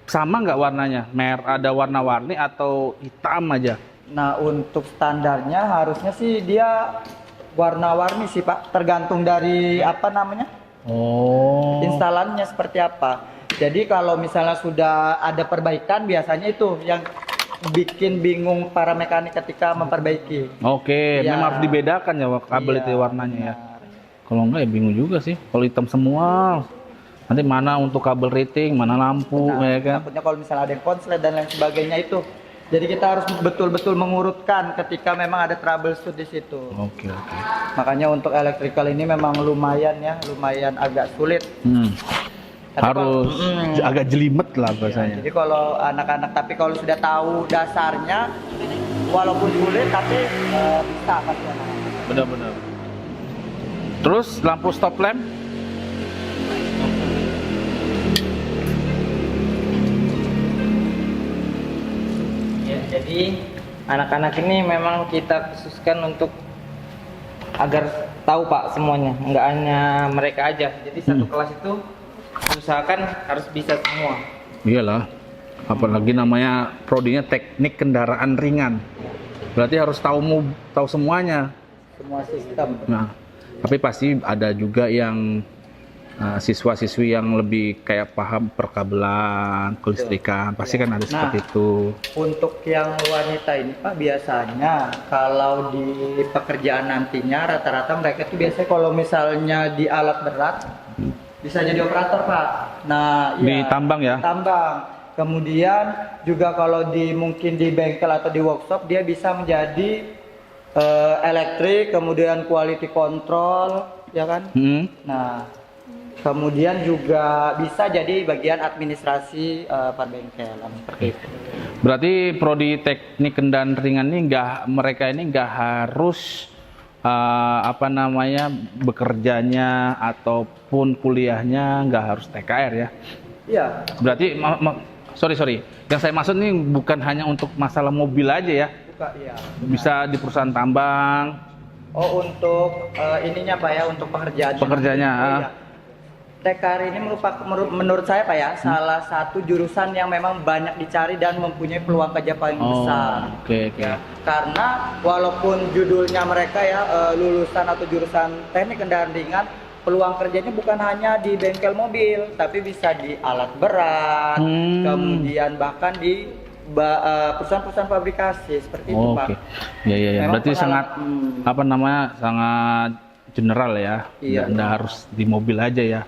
sama nggak warnanya? Ada warna-warni atau hitam aja? Nah, untuk standarnya harusnya sih dia warna-warni sih Pak, tergantung dari apa namanya? Oh. Instalannya seperti apa. Jadi kalau misalnya sudah ada perbaikan biasanya itu yang bikin bingung para mekanik ketika memperbaiki. Oke, Ya. memang harus dibedakan ya kabel Iya, itu warnanya ya. benar. Kalau enggak ya bingung juga sih. Kalau hitam semua, nanti mana untuk kabel rating, mana lampu, Nah, ya kan? takutnya kalau misalnya ada yang konslet dan lain sebagainya itu. Jadi kita harus betul-betul mengurutkan ketika memang ada troubleshoot di situ. Oke. Makanya untuk electrical ini memang lumayan agak sulit. Tapi Harus kalau- agak jelimet lah Ya, bahasanya. jadi kalau anak-anak tapi kalau sudah tahu dasarnya walaupun sulit tapi bisa pasti anak-anak. Benar-benar. Terus lampu stop lamp? Ya, jadi anak-anak ini memang kita khususkan untuk agar tahu Pak semuanya, nggak hanya mereka aja. Jadi satu kelas itu usahakan harus bisa semua. Iyalah. Apalagi namanya prodinya teknik kendaraan ringan. Berarti harus tahu semuanya. Semua sistem. Nah, tapi pasti ada juga yang siswa-siswi yang lebih kayak paham perkabelan, kelistrikan. Pasti kan ada seperti itu. Untuk yang wanita ini Pak biasanya kalau di pekerjaan nantinya rata-rata mereka itu biasanya kalau misalnya di alat berat bisa jadi operator Pak. Nah, Di tambang ya? Tambang. Kemudian juga kalau mungkin di bengkel atau di workshop dia bisa menjadi elektrik, kemudian quality control, ya kan? Nah, kemudian juga bisa jadi bagian administrasi perbengkelan seperti itu. Berarti prodi teknik kendaraan ringan ini mereka ini nggak harus bekerjanya ataupun kuliahnya nggak harus TKR ya. Iya. Berarti sorry, yang saya maksud ini bukan hanya untuk masalah mobil aja ya. Buka, iya. Bisa di perusahaan tambang. Oh, untuk ininya Pak ya, untuk pekerjaannya. Pekerjaannya, Oh, iya. TKR ini menurut saya Pak ya, salah satu jurusan yang memang banyak dicari dan mempunyai peluang kerja paling besar. Oke. Ya, karena walaupun judulnya mereka ya lulusan atau jurusan teknik kendaraan ringan, peluang kerjanya bukan hanya di bengkel mobil, tapi bisa di alat berat, kemudian bahkan di perusahaan-perusahaan fabrikasi seperti itu Pak. Oke. Ya. Memang Berarti sangat pengalaman- sangat general ya. Iya. Nggak harus di mobil aja ya.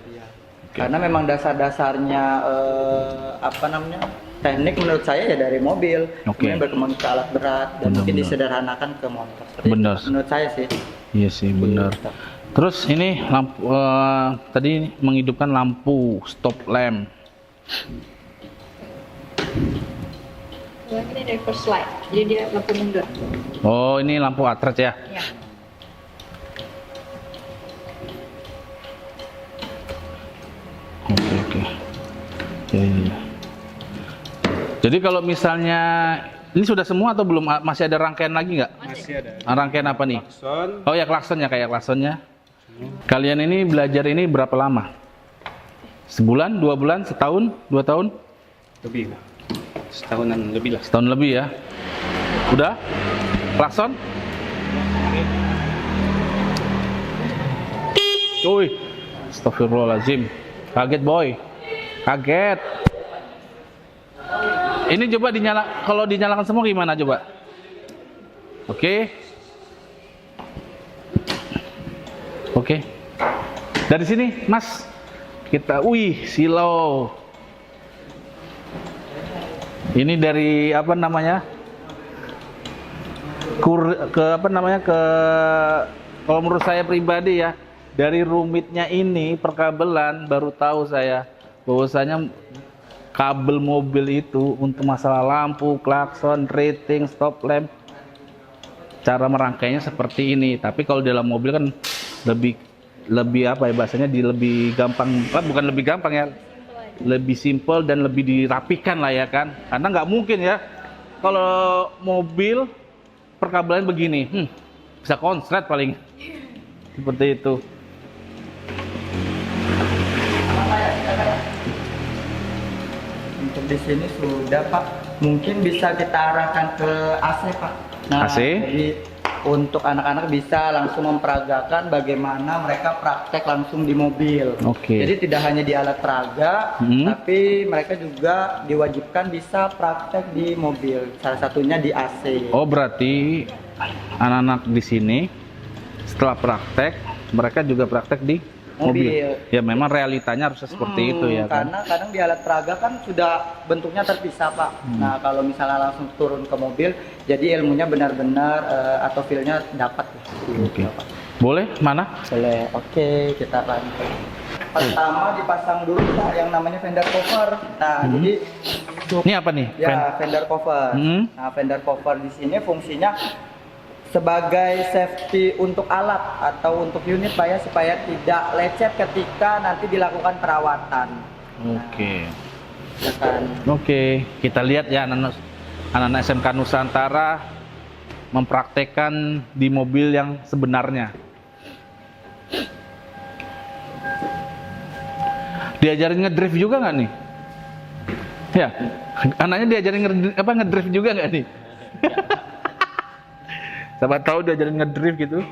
Karena memang dasar-dasarnya apa namanya teknik menurut saya ya dari mobil, Oke. kemudian berkembang ke alat berat dan mungkin Benar-benar. disederhanakan ke motor. Seperti Benar. itu menurut saya sih. Iya sih, benar. Gitu. Terus ini lampu tadi menghidupkan lampu stop lamp. Ini reverse light, jadi dia lampu mundur. Oh, ini lampu atret ya. Ya. Oke. Ya, ya, ya. Jadi kalau misalnya ini sudah semua atau belum? Masih ada rangkaian lagi nggak? Masih ada. Rangkaian apa nih? Klakson. Oh ya, klaksonnya, kayak klaksonnya. Kalian ini belajar ini berapa lama? Sebulan, 2 bulan, setahun, 2 tahun? Lebih lah. Setahunan lebih lah. Setahun lebih ya. Udah? Klakson? Cuy. Astagfirullahaladzim. Kaget boy. Kaget. Ini coba kalau dinyalakan semua gimana coba? Oke. Oke. Dari sini, Mas. Kita, silau. Ini dari apa namanya? Kalau menurut saya pribadi ya, dari rumitnya ini perkabelan baru tahu saya bahwasanya kabel mobil itu untuk masalah lampu, klakson, rating, stop lamp, cara merangkainya seperti ini. Tapi kalau dalam mobil kan lebih apa ya bahasanya, lebih gampang, bukan lebih gampang ya, lebih simple dan lebih dirapikan lah ya kan. Karena nggak mungkin ya kalau mobil perkabelan begini, bisa konslet paling seperti itu. Untuk di sini sudah Pak, mungkin bisa kita arahkan ke AC Pak. AC? Jadi untuk anak-anak bisa langsung memperagakan bagaimana mereka praktek langsung di mobil. Oke. Jadi tidak hanya di alat peraga, tapi mereka juga diwajibkan bisa praktek di mobil. Salah satunya di AC. Oh, berarti anak-anak di sini setelah praktek mereka juga praktek di mobil. Ya memang realitanya harus seperti itu ya kan. Karena kadang di alat peraga kan sudah bentuknya terpisah Pak. Nah kalau misalnya langsung turun ke mobil, jadi ilmunya benar-benar atau feel-nya dapat. Oke. Boleh? Mana? Boleh. Oke, kita lanjut. Pertama dipasang dulu Pak yang namanya fender cover. Nah jadi Ini apa nih? ya fender cover. Nah fender cover di sini fungsinya sebagai safety untuk alat atau untuk unit Pak ya, supaya tidak lecet ketika nanti dilakukan perawatan. Oke. Ya kan? Oke, kita lihat ya anak-anak SMK Nusantara mempraktekkan di mobil yang sebenarnya. Diajarin ngedrift juga nggak nih? Ya, anaknya diajarin ngedrift juga nggak nih? Siapa tahu diajarin ngedrift gitu.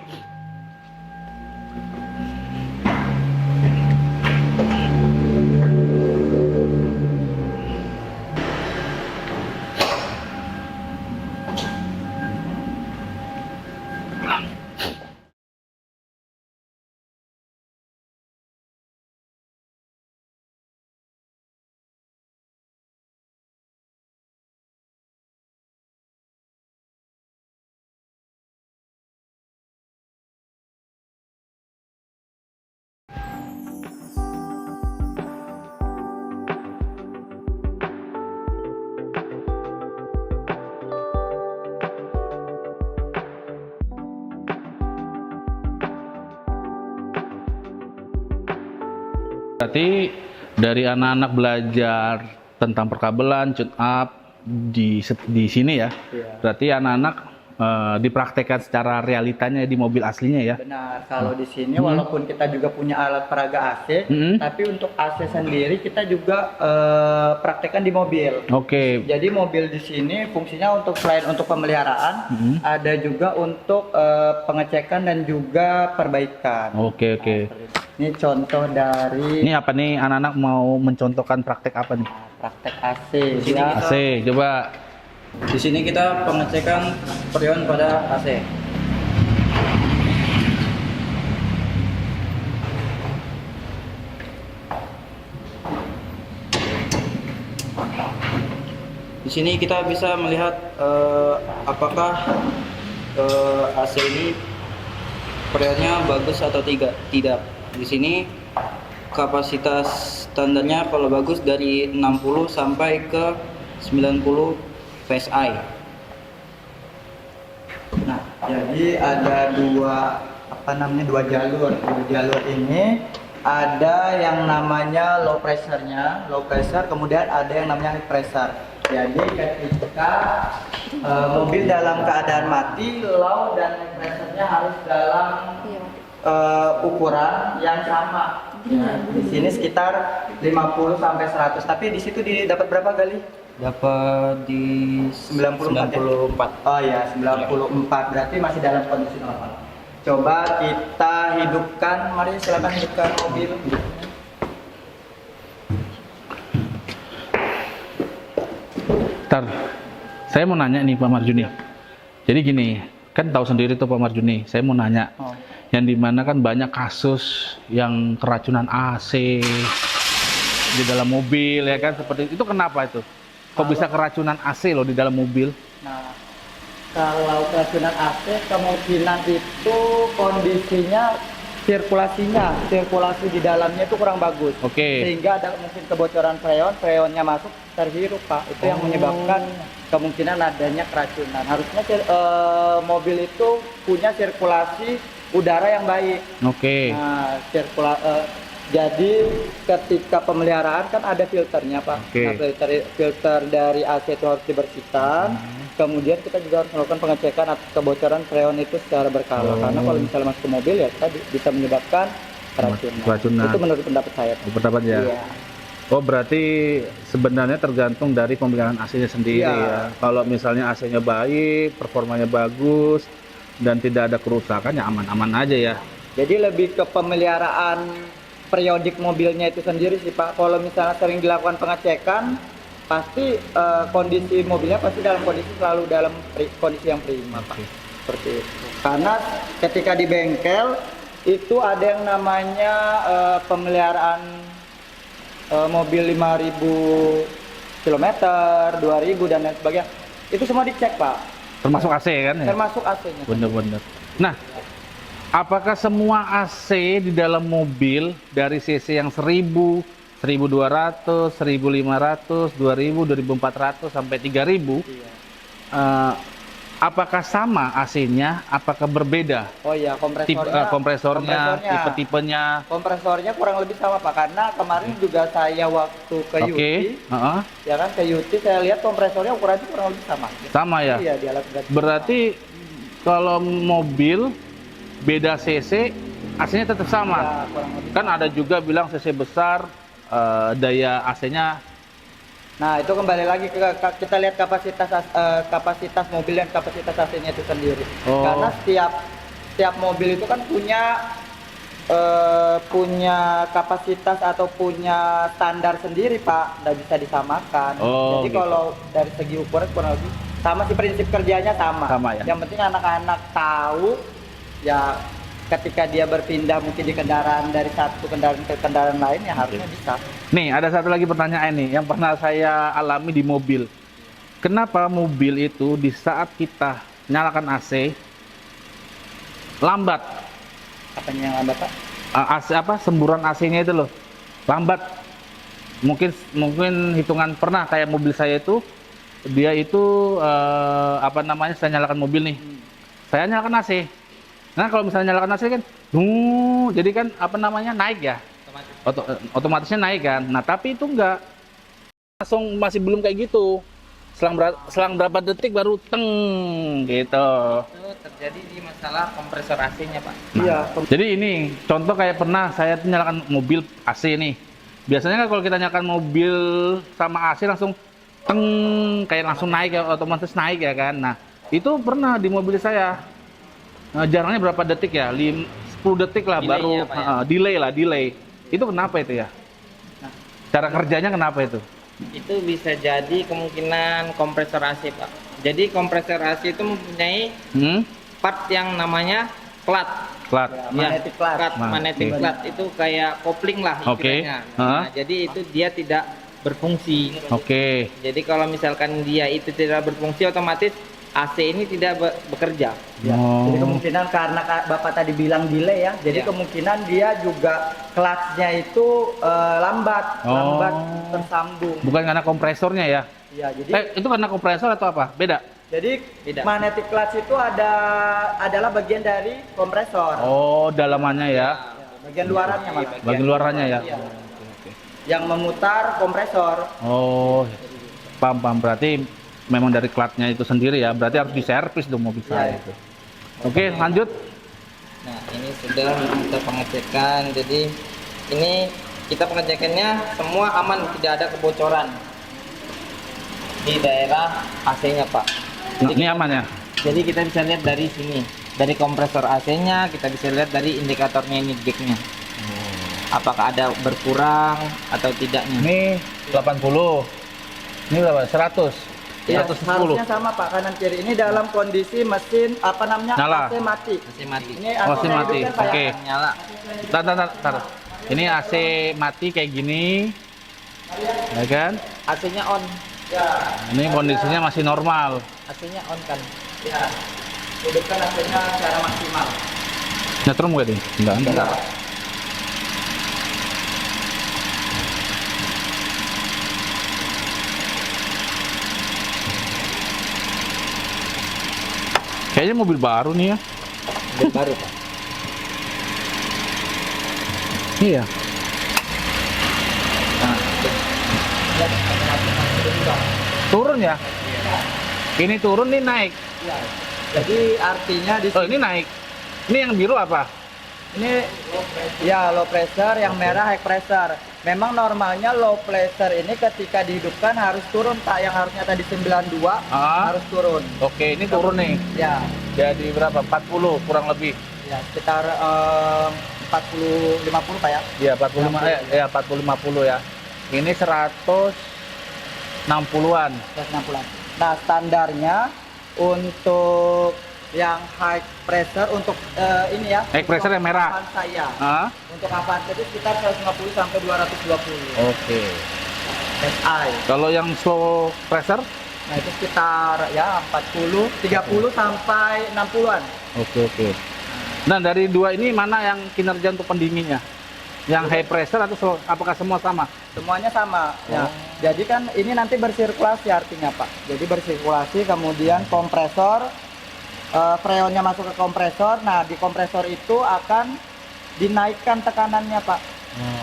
Berarti dari anak-anak belajar tentang perkabelan, tune up di sini ya. Iya. Berarti anak-anak dipraktekkan secara realitanya di mobil aslinya ya. Benar, kalau di sini walaupun kita juga punya alat peraga AC, tapi untuk AC sendiri kita juga praktekkan di mobil. Oke. Jadi mobil di sini fungsinya untuk selain untuk pemeliharaan, ada juga untuk pengecekan dan juga perbaikan. Oke. Ini contoh dari Ini apa nih, anak-anak mau mencontohkan praktek apa nih? praktek AC. Ya. AC, coba. Di sini kita pengecekan freon pada AC. di sini kita bisa melihat apakah AC ini freonnya bagus atau tidak. Di sini kapasitas standarnya kalau bagus dari 60 sampai ke 90 PSI. Nah, jadi ada dua jalur. Dua jalur ini ada yang namanya low pressure, kemudian ada yang namanya high pressure. Jadi ketika mobil dalam keadaan mati, low dan high pressure-nya harus dalam ukuran yang sama. Ya, di sini sekitar 50 sampai 100. Tapi di situ didapat berapa kali? Dapat di 94. 94. Oh ya, 94. Berarti masih dalam kondisi normal. Coba kita hidupkan. Mari silakan hidupkan mobil. Ntar, saya mau nanya nih Pak Marjuni. Jadi gini, kan tahu sendiri tuh Pak Marjuni. Saya mau nanya, yang dimana kan banyak kasus yang keracunan AC di dalam mobil ya kan seperti itu. Kenapa itu? Kok bisa keracunan AC loh di dalam mobil? Nah, kalau keracunan AC kemungkinan itu kondisinya sirkulasi di dalamnya itu kurang bagus. Oke. Sehingga ada mungkin kebocoran freonnya masuk terhirup Pak. Itu yang menyebabkan kemungkinan adanya keracunan. Harusnya mobil itu punya sirkulasi udara yang baik. Oke. Nah, jadi ketika pemeliharaan kan ada filternya Pak. Oke. Nah, filter dari AC itu harus dibersihkan. Kemudian kita juga harus melakukan pengecekan atas kebocoran freon itu secara berkala. Karena kalau misalnya masuk ke mobil ya tadi bisa menyebabkan keracunan. Itu menurut pendapat saya. Pendapat ya. Iya. Oh berarti sebenarnya tergantung dari pemeliharaan AC-nya sendiri ya. Kalau misalnya AC-nya baik, performanya bagus dan tidak ada kerusakan ya aman-aman aja ya. Jadi lebih ke pemeliharaan periodik mobilnya itu sendiri sih Pak. Kalau misalnya sering dilakukan pengecekan, pasti kondisi mobilnya pasti dalam kondisi selalu dalam kondisi yang prima Pak. Seperti itu. Karena ketika di bengkel itu ada yang namanya pemeliharaan mobil 5.000 km, 2.000 dan lain sebagainya. Itu semua dicek Pak. Termasuk AC kan ya? Termasuk AC-nya. Bener-bener. Nah, apakah semua AC di dalam mobil dari CC yang 1000, 1200, 1500, 2000, 2400 sampai 3000 apakah sama AC-nya? Apakah berbeda? Oh iya, kompresornya, tipe-tipenya. Kompresornya kurang lebih sama Pak, karena kemarin juga saya waktu ke Yuti, ya kan ke Yuti saya lihat kompresornya ukurannya kurang lebih sama. Sama ya? Iya, di alat berat. Berarti kalau mobil beda CC, AC-nya tetap sama. Ya, kurang lebih Kan ada juga bilang CC besar, daya AC-nya. Nah, itu kembali lagi ke kita lihat kapasitas mobil dan kapasitas AC-nya itu sendiri. Oh. Karena setiap mobil itu kan punya kapasitas atau punya standar sendiri Pak, nggak bisa disamakan. Oh, jadi gitu. kalau dari segi ukuran kurang lebih sama sih, prinsip kerjanya sama. Sama ya. Yang penting anak-anak tahu ya, ketika dia berpindah mungkin di kendaraan dari satu kendaraan ke kendaraan lain ya harusnya bisa. Nih, ada satu lagi pertanyaan nih yang pernah saya alami di mobil. Kenapa mobil itu di saat kita nyalakan AC lambat? Apanya yang lambat Pak? AC apa? Semburan AC-nya itu loh. Lambat. Mungkin hitungan pernah kayak mobil saya itu dia itu saya nyalakan mobil nih. Saya nyalakan AC. Nah, kalau misalnya nyalakan AC kan, jadi kan naik ya. Otomatisnya naik kan. Nah, tapi itu enggak. Langsung masih belum kayak gitu. Selang berapa detik baru teng gitu. Itu terjadi di masalah kompresor AC-nya Pak. Iya. Jadi ini contoh kayak pernah saya tuh nyalakan mobil AC nih. Biasanya kan kalau kita nyalakan mobil sama AC langsung teng, kayak langsung naik ya, otomatis naik ya kan. Nah, itu pernah di mobil saya. Jarangnya berapa detik ya? 10 detik lah Delay-nya, baru Pak, ya? delay. Itu kenapa itu ya? Nah, Cara kerjanya kenapa itu? itu bisa jadi kemungkinan kompresor AC Pak. Jadi kompresor AC itu mempunyai part yang namanya clut. Plat. Magnetic clut. Magnetic clut itu kayak kopling lah Oke. istilahnya. Nah, jadi itu dia tidak berfungsi. Oke. Jadi kalau misalkan dia itu tidak berfungsi, otomatis AC ini tidak bekerja. Ya. Oh. Jadi kemungkinan karena Bapak tadi bilang delay ya, jadi Ya. kemungkinan dia juga clutch-nya itu lambat tersambung. Bukan karena kompresornya ya? Ya, jadi Itu karena kompresor atau apa? Beda? jadi Beda. magnetic clutch itu adalah bagian dari kompresor. Oh, dalamannya ya? Bagian luarannya malah. Bagian luarannya ya? Iya. Yang memutar kompresor. Oh, paham. Berarti memang dari clutch-nya itu sendiri ya? Berarti harus diservis dong mobil saya Iya. itu. Oke, lanjut. Nah, ini sudah kita pengecekan. Jadi ini kita pengecekannya semua aman, tidak ada kebocoran di daerah AC-nya, Pak. Nah, ini aman ya? Jadi kita bisa lihat dari sini, dari kompresor AC-nya, kita bisa lihat dari indikatornya ini jack-nya. Apakah ada berkurang atau tidaknya? Ini 80. Ini berapa? 100. Ya, 110. harusnya sama Pak, kanan kiri. Ini dalam kondisi mesin Nyala. AC mati. AC mati. Ini Oh, AC AC mati. hidupkan, Pak, ya. Oke. Nyala. Tar. Ini AC mati kayak gini. Ya kan? AC-nya on. Ini kondisinya masih normal. AC-nya on kan? Ya. Hidupkan AC-nya secara maksimal. Nyetrum gak nih? Enggak. Kayaknya mobil baru nih ya. Mobil baru, Pak. Iya. Turun ya? Ini turun, nih naik. Jadi artinya di Oh, ini naik. Ini yang biru apa? Ini ya low pressure, yang merah high pressure. Memang normalnya low pressure ini ketika dihidupkan harus turun Pak, yang harusnya tadi 92 harus turun. Oke, ini turun nih. Ya, Jadi berapa? 40 kurang lebih. ya sekitar 40 50 Pak ya. Iya, 45 ya 40 50 ya. Ini 160-an. 160-an. Nah, standarnya untuk yang high pressure untuk ini ya. High pressure yang merah. Avanza ya. Hah? Untuk Avanza itu sekitar 150 sampai 220 Oke. SI. Kalau yang slow pressure? Nah, itu sekitar ya 30 sampai 60-an. Oke. Nah, dari dua ini mana yang kinerja untuk pendinginnya? Yang high pressure atau slow? Apakah semua sama? Semuanya sama. Ya. Jadi kan ini nanti bersirkulasi artinya Pak. Jadi bersirkulasi, kemudian kompresor, freonnya masuk ke kompresor. Nah, di kompresor itu akan dinaikkan tekanannya Pak.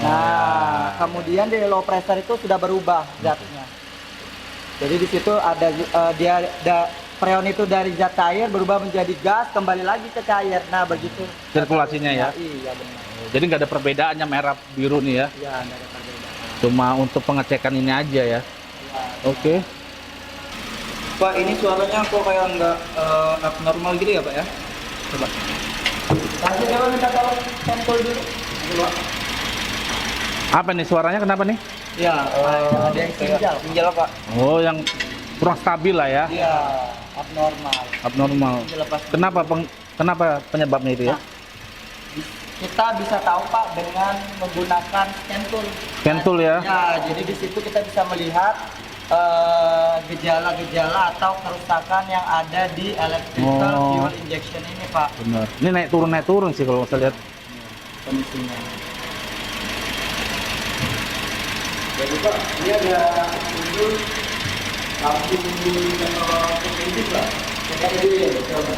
Nah, kemudian di low pressure itu sudah berubah zatnya. Jadi di situ ada freon itu dari zat cair berubah menjadi gas, kembali lagi ke cair. Nah, begitu Sirkulasinya ya? Iya, benar. Jadi nggak ada perbedaannya merah biru nih ya? Iya, nggak ada perbedaan. Cuma untuk pengecekan ini aja ya? Oke. Pak, ini suaranya kok kayak nggak abnormal gitu ya Pak ya? Coba. Nanti coba minta tolong sampel dulu. Apa nih suaranya? Kenapa nih? Ya, ada yang ginjal. Ginjal Pak. Oh, yang kurang stabil lah ya? Iya, abnormal. Abnormal. Dilepas. Kenapa penyebabnya itu ya? Kita bisa tahu Pak dengan menggunakan scan tool. Scan tool ya? Ya, jadi di situ kita bisa melihat gejala-gejala atau kerusakan yang ada di electrical fuel injection ini Pak. Benar. Ini naik turun sih kalau saya lihat. Kondisinya. Jadi Pak, ini ada unsur lampu ini Pak. Kita ini coba.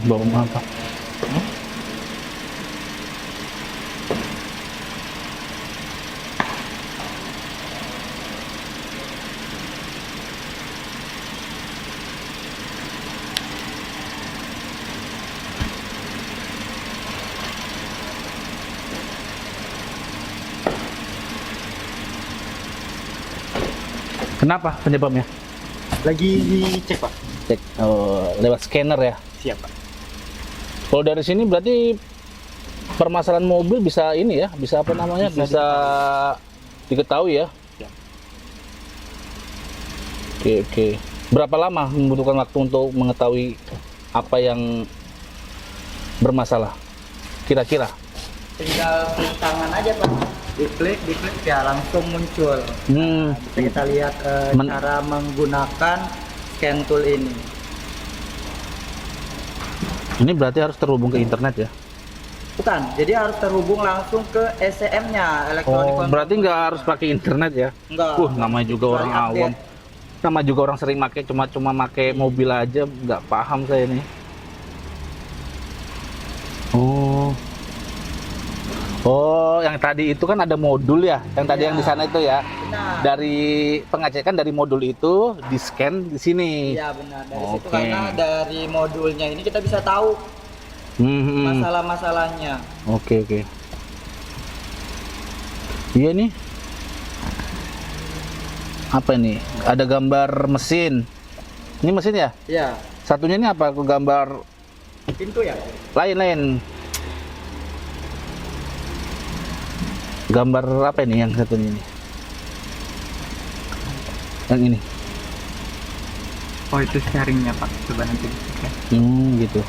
Bau apa? Kenapa penyebabnya? Lagi dicek Pak. Cek lewat scanner ya. Siap Pak. Kalau dari sini berarti permasalahan mobil bisa ini ya, bisa apa namanya? Bisa diketahui ya. Ya. Oke. Berapa lama membutuhkan waktu untuk mengetahui apa yang bermasalah? Kira-kira tinggal klik tangan aja Pak, diklik ya langsung muncul. Bisa kita lihat cara menggunakan scan tool ini. Ini berarti harus terhubung ke internet ya? Bukan, jadi harus terhubung langsung ke ECM-nya, elektronik. Oh, berarti nggak harus pakai internet ya? Enggak. Namanya juga orang Kecuali awam. Nama juga orang sering make cuma make mobil aja, nggak paham saya nih. Oh, yang tadi itu kan ada modul ya, yang tadi yang di sana itu ya. Benar. Dari pengecekan dari modul itu di scan di sini. Iya benar, dari situ Oke. karena dari modulnya ini kita bisa tahu masalah-masalahnya. Oke. Iya nih. Apa ini? Ada gambar mesin. Ini mesin ya? Iya, Satunya ini apa? Gambar pintu ya. lain-lain. Gambar apa ini yang satunya ini? Yang ini. Oh itu sharingnya Pak, coba nanti. Gitu.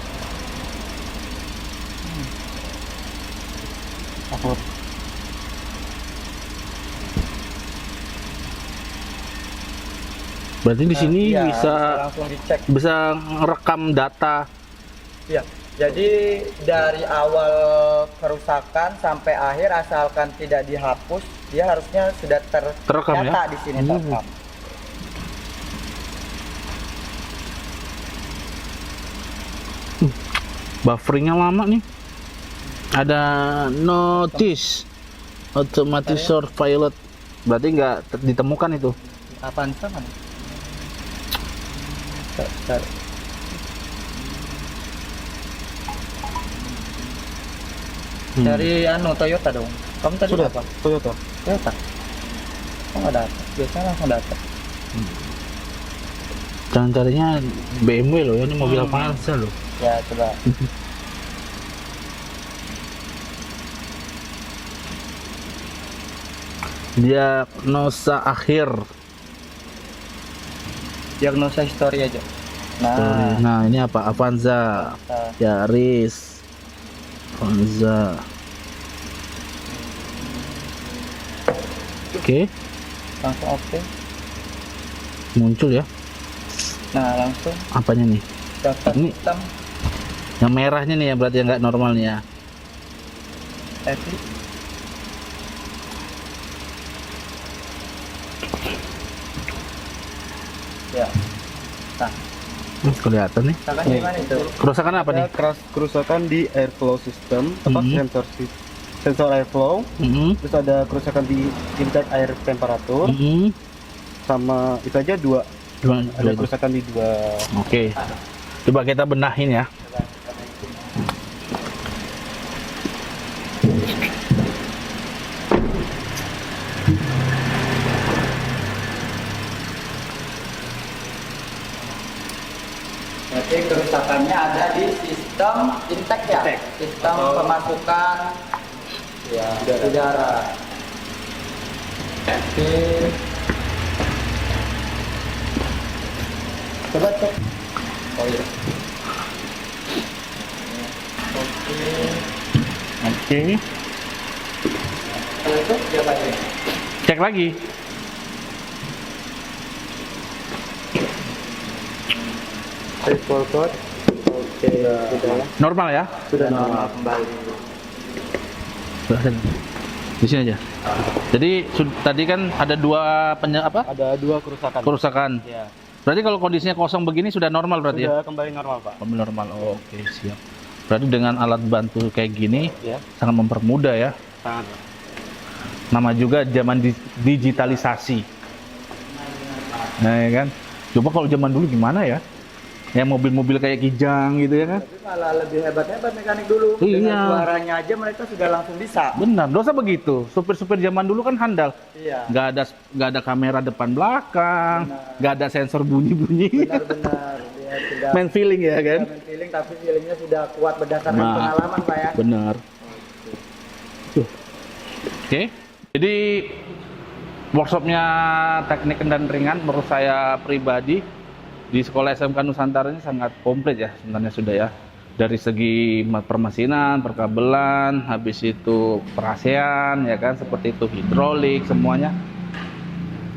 Berarti di sini Iya, bisa langsung dicek. bisa ngerekam data. Iya. Jadi dari awal kerusakan sampai akhir asalkan tidak dihapus, dia harusnya sudah Terekam ya? terdata di sini terekam. Bufferingnya lama nih. Ada notice automatic source pilot. Berarti nggak ditemukan itu. Apaan sama? Dari Toyota dong. Kamu tadi Sudah, apa? Toyota. Toyota. Kok nggak data? Biasanya langsung data. Jangan carinya BMW loh, ini mobil Avanza loh. Ya coba. Diagnosa akhir. Diagnosa histori aja. Nah, Nah, ini apa? Avanza, Yaris, Avanza. Oke, langsung oke. muncul ya. Nah, langsung Apanya nih? daftar Ini- sistem Yang merahnya nih ya, berarti yang nggak normal nih ya. Epic. Ya. Nah, Kelihatan nih. misalkan gimana itu? Kerusakan apa nih? Ada kerusakan di airflow system, sensor airflow. Terus ada kerusakan di intake air temperatur, sama itu aja dua. Ada Itu. kerusakan di dua. Oke. Coba kita benahin ya. Jadi kerusakannya ada di sistem intake ya, sistem pemasukan ya udara. Oke. Coba cek. Oh iya. Oke. Oke. Kalau itu dia pakai. Cek lagi. Airflow code. Oke, sudah ya. Normal ya? Sudah Normal kembali. Di sini aja. Jadi tadi kan ada dua Ada dua kerusakan. kerusakan. Ya. Berarti kalau kondisinya kosong begini sudah normal berarti ya? Sudah kembali normal, Pak. Kembali normal. Oh, oke, siap. Berarti dengan alat bantu kayak gini Ya, sangat mempermudah ya. sangat. Nama juga zaman digitalisasi. Nah, ya kan? Coba kalau zaman dulu gimana ya? Ya mobil-mobil kayak Kijang gitu ya kan? Tapi malah lebih hebat mekanik dulu. Iya. Dengan suaranya aja mereka sudah langsung bisa. Benar, dosa begitu. Supir-supir zaman dulu kan handal. Iya. Nggak ada kamera depan belakang, nggak ada sensor bunyi-bunyi. Benar-benar dia sudah Main feeling ya kan? main feeling, tapi feelingnya sudah kuat berdasarkan Nah. pengalaman Pak ya. Benar. Oke. Jadi workshopnya teknik dan ringan menurut saya pribadi di sekolah SMK Nusantara ini sangat komplit ya sebenarnya sudah ya. dari segi permesinan, perkabelan, habis itu perasean, ya kan, seperti itu, hidrolik, semuanya.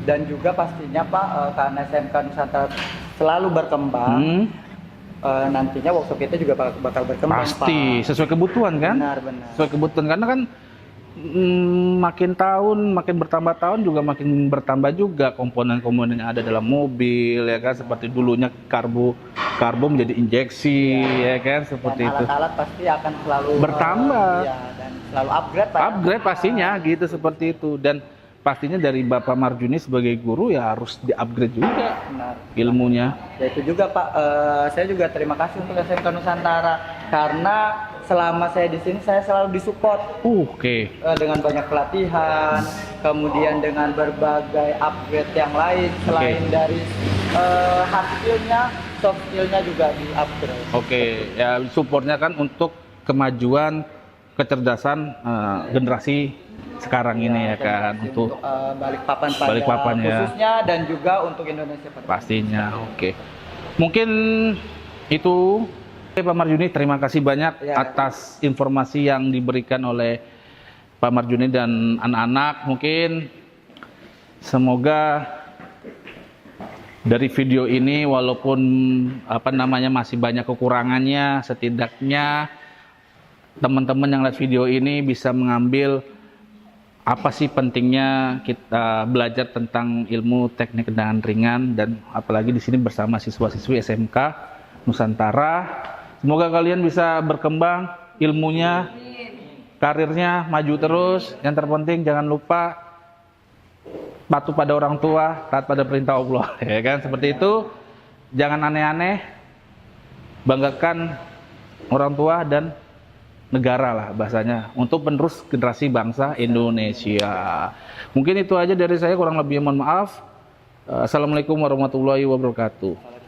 Dan juga pastinya Pak, karena SMK Nusantara selalu berkembang, nantinya workshop kita juga bakal berkembang. Pasti, Pak. sesuai kebutuhan kan? Benar. Sesuai kebutuhan, karena kan makin tahun, makin bertambah tahun juga makin bertambah juga komponen-komponen yang ada dalam mobil, ya kan, seperti dulunya karbo menjadi injeksi, ya kan, seperti Dan itu. alat-alat pasti akan selalu Bertambah. dan selalu upgrade Pak. Upgrade pastinya gitu, seperti itu. Dan pastinya dari Bapak Marjuni sebagai guru ya harus di-upgrade juga Benar. ilmunya. Ya itu juga Pak, saya juga terima kasih untuk SMK Nusantara karena selama saya di sini saya selalu disupport Oke. dengan banyak pelatihan, kemudian dengan berbagai upgrade yang lain selain dari hard skillnya, soft skillnya juga di-upgrade. Oke, ya supportnya kan untuk kemajuan kecerdasan generasi sekarang ini ya kan, untuk Balikpapan pada Balikpapan, ya. khususnya dan juga untuk Indonesia pada pastinya. Oke, mungkin itu. Pak Marjuni, terima kasih banyak Ya. atas informasi yang diberikan oleh Pak Marjuni dan anak-anak. Mungkin semoga dari video ini, walaupun masih banyak kekurangannya, setidaknya teman-teman yang lihat video ini bisa mengambil apa sih pentingnya kita belajar tentang ilmu teknik kendaraan ringan, dan apalagi di sini bersama siswa-siswi SMK Nusantara. Semoga kalian bisa berkembang ilmunya, karirnya maju terus. Yang terpenting jangan lupa patuh pada orang tua, taat pada perintah Allah, ya kan, seperti itu. Jangan aneh-aneh, banggakan orang tua dan negara lah bahasanya, untuk penerus generasi bangsa Indonesia. Mungkin itu aja dari saya, kurang lebihnya mohon maaf. Assalamualaikum warahmatullahi wabarakatuh.